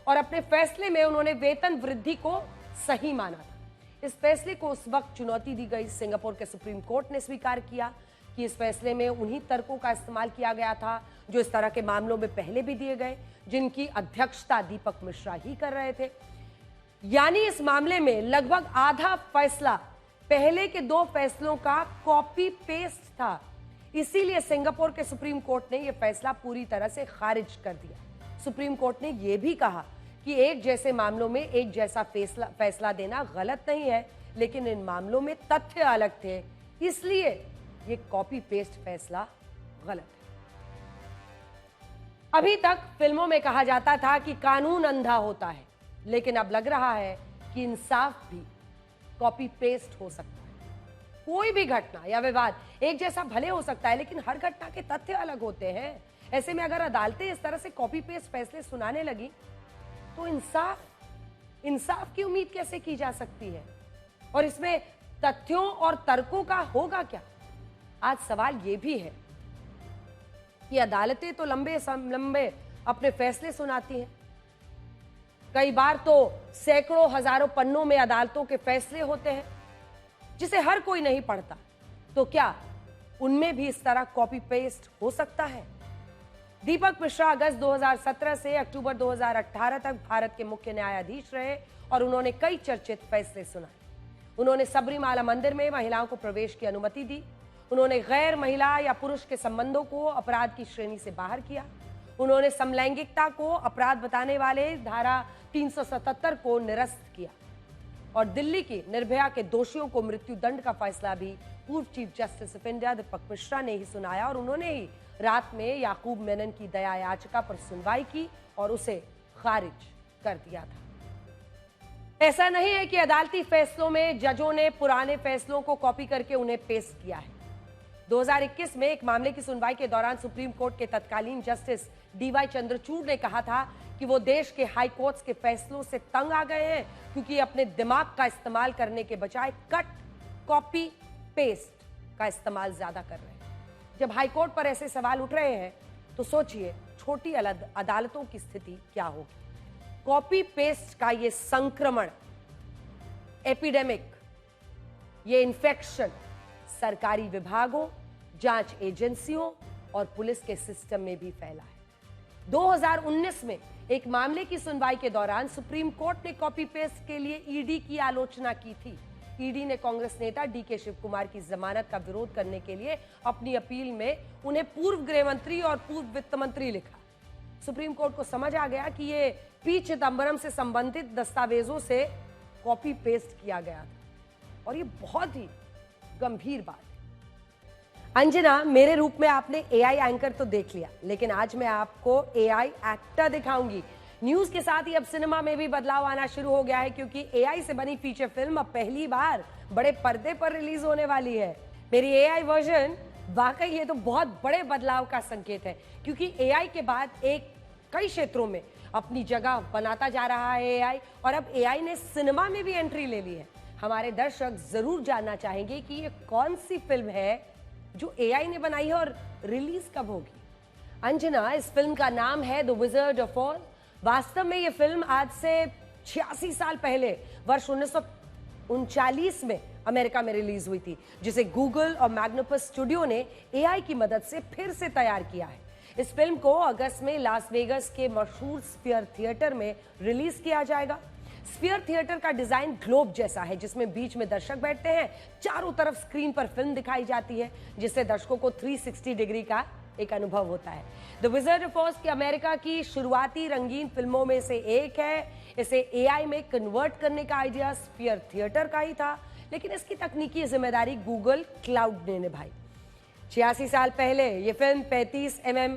और अपने फैसले में उन्होंने वेतन वृद्धि को सही माना था। इस फैसले को उस वक्त चुनौती दी गई। सिंगापुर के सुप्रीम कोर्ट ने स्वीकार किया कि इस फैसले में उन्हीं तर्कों का इस्तेमाल किया गया था जो इस तरह के मामलों में पहले भी दिए गए, जिनकी अध्यक्षता दीपक मिश्रा ही कर रहे थे। यानी इस मामले में लगभग आधा फैसला पहले के 2 फैसलों का कॉपी पेस्ट था। इसीलिए सिंगापुर के सुप्रीम कोर्ट ने यह फैसला पूरी तरह से खारिज कर दिया। सुप्रीम कोर्ट ने यह भी कहा कि एक जैसे मामलों में एक जैसा फैसला देना गलत नहीं है, लेकिन इन मामलों में तथ्य अलग थे, इसलिए ये कॉपी पेस्ट फैसला गलत है। अभी तक फिल्मों में कहा जाता था कि कानून अंधा होता है, लेकिन अब लग रहा है कि इंसाफ भी कॉपी पेस्ट हो सकता है। कोई भी घटना या विवाद एक जैसा भले हो सकता है, लेकिन हर घटना के तथ्य अलग होते हैं। ऐसे में अगर अदालतें इस तरह से कॉपी पेस्ट फैसले सुनाने लगी तो इंसाफ की उम्मीद कैसे की जा सकती है? और इसमें तथ्यों और तर्कों का होगा क्या? आज सवाल यह भी है कि अदालतें तो लंबे अपने फैसले सुनाती हैं। कई बार तो सैकड़ों हजारों पन्नों में अदालतों के फैसले होते हैं, जिसे हर कोई नहीं पढ़ता। तो क्या उनमें भी इस तरह कॉपी पेस्ट हो सकता है? दीपक मिश्रा अगस्त 2017 से अक्टूबर 2018 तक भारत के मुख्य न्यायाधीश रहे और उन्होंने कई चर्चित फैसले सुनाए। उन्होंने सबरीमाला मंदिर में महिलाओं को प्रवेश की अनुमति दी। उन्होंने गैर महिला या पुरुष के संबंधों को अपराध की श्रेणी से बाहर किया। उन्होंने समलैंगिकता को अपराध बताने वाले धारा 377 को निरस्त किया। और दिल्ली की निर्भया के दोषियों को मृत्यु दंड का फैसला भी पूर्व चीफ जस्टिस ऑफ इंडिया दीपक मिश्रा ने ही सुनाया और उन्होंने ही रात में याकूब मेनन की दया याचिका पर सुनवाई की और उसे खारिज कर दिया था। ऐसा नहीं है कि अदालती फैसलों में जजों ने पुराने फैसलों को कॉपी करके उन्हें पेस्ट किया है। 2021 में एक मामले की सुनवाई के दौरान सुप्रीम कोर्ट के तत्कालीन जस्टिस डीवाई चंद्रचूड़ ने कहा था कि वो देश के हाई कोर्ट्स के फैसलों से तंग आ गए हैं, क्योंकि अपने दिमाग का इस्तेमाल करने के बजाय कट, कॉपी, पेस्ट का इस्तेमाल ज्यादा कर रहे हैं। जब हाईकोर्ट पर ऐसे सवाल उठ रहे हैं तो सोचिए छोटी अदालतों की स्थिति क्या होगी। कॉपी पेस्ट का ये संक्रमण, एपिडेमिक, ये इन्फेक्शन सरकारी विभागों, जांच एजेंसियों और पुलिस के सिस्टम में भी फैला है। 2019 में एक मामले की सुनवाई के दौरान सुप्रीम कोर्ट ने कॉपी पेस्ट के लिए ईडी की आलोचना की थी। ईडी ने कांग्रेस नेता डीके शिव कुमार की जमानत का विरोध करने के लिए अपनी अपील में उन्हें पूर्व गृह मंत्री और पूर्व वित्त मंत्री लिखा। सुप्रीम कोर्ट को समझ आ गया कि ये पी चिदंबरम से संबंधित दस्तावेजों से कॉपी पेस्ट किया गया था और ये बहुत ही गंभीर बात है। अंजना, मेरे रूप में आपने एआई एंकर तो देख लिया, लेकिन आज मैं आपको एआई एक्टर दिखाऊंगी। न्यूज के साथ ही अब सिनेमा में भी बदलाव आना शुरू हो गया है, क्योंकि एआई से बनी फीचर फिल्म अब पहली बार बड़े पर्दे पर रिलीज होने वाली है। मेरी एआई वर्जन वाकई ये तो बहुत बड़े बदलाव का संकेत है, क्योंकि एआई के बाद कई क्षेत्रों में अपनी जगह बनाता जा रहा है एआई, और अब एआई ने सिनेमा में भी एंट्री ले ली है। हमारे दर्शक जरूर जानना चाहेंगे कि ये कौन सी फिल्म है जो एआई ने बनाई है और रिलीज कब होगी। अंजना, इस फिल्म का नाम है द विजर्ड ऑफ ऑज। वास्तव में ये फिल्म आज से 86 साल पहले वर्ष 1939 में अमेरिका में रिलीज हुई थी, जिसे गूगल और मैग्नोपस स्टूडियो ने एआई की मदद से फिर से तैयार किया है। इस फिल्म को अगस्त में लास वेगस के मशहूर स्फीयर थिएटर में रिलीज किया जाएगा। स्फीयर थिएटर का डिजाइन ग्लोब जैसा है, जिसमें बीच में दर्शक बैठते हैं, चारों तरफ स्क्रीन पर फिल्म दिखाई जाती है, जिससे दर्शकों को 360 डिग्री का एक अनुभव होता है। द विजर्ड ऑफ ऑज की अमेरिका की शुरुआती रंगीन फिल्मों में से एक है। इसे एआई में कन्वर्ट करने का आइडिया स्फीयर थिएटर का ही था, लेकिन इसकी तकनीकी जिम्मेदारी गूगल क्लाउड ने निभाई। 86 साल पहले यह फिल्म 35 mm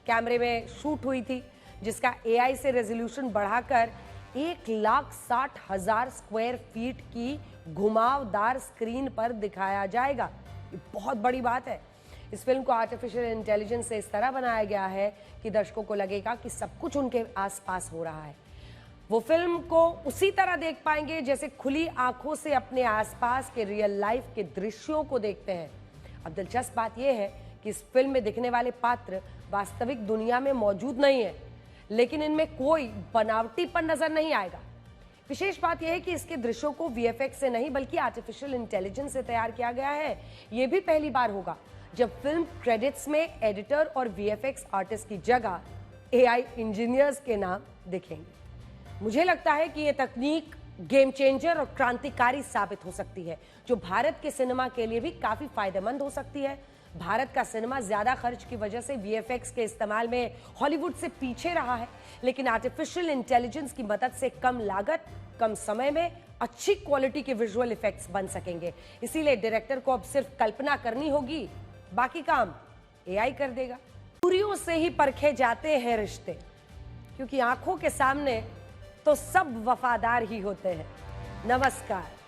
कैमरे में शूट हुई थी, जिसका एआई से रेजोल्यूशन बढ़ाकर 1,60,000 स्क्वायर फीट की घुमावदार स्क्रीन पर दिखाया जाएगा। ये बहुत बड़ी बात है। इस फिल्म को आर्टिफिशियल इंटेलिजेंस से इस तरह बनाया गया है कि दर्शकों को लगेगा कि सब कुछ उनके आसपास हो रहा है। वो फिल्म को उसी तरह देख पाएंगे जैसे खुली आंखों से अपने आसपास के रियल लाइफ के दृश्यों को देखते हैं। अब दिलचस्प बात यह है कि इस फिल्म में दिखने वाले पात्र वास्तविक दुनिया में मौजूद नहीं है, लेकिन इनमें कोई बनावटीपन नजर नहीं आएगा। विशेष बात यह है कि इसके दृश्यों को वीएफएक्स से नहीं बल्कि आर्टिफिशियल इंटेलिजेंस से तैयार किया गया है। यह भी पहली बार होगा जब फिल्म क्रेडिट्स में एडिटर और वीएफएक्स आर्टिस्ट की जगह एआई इंजीनियर्स के नाम दिखेंगे। मुझे लगता है कि यह तकनीक गेम चेंजर और क्रांतिकारी साबित हो सकती है, जो भारत के सिनेमा के लिए भी काफी फायदेमंद हो सकती है। भारत का सिनेमा ज्यादा खर्च की वजह से वीएफएक्स के इस्तेमाल में हॉलीवुड से पीछे रहा है, लेकिन आर्टिफिशियल इंटेलिजेंस की मदद से कम लागत, कम समय में अच्छी क्वालिटी के विजुअल इफेक्ट्स बन सकेंगे। इसीलिए डायरेक्टर को अब सिर्फ कल्पना करनी होगी, बाकी काम एआई कर देगा। दूरियों से ही परखे जाते हैं रिश्ते, क्योंकि आंखों के सामने तो सब वफादार ही होते हैं। नमस्कार।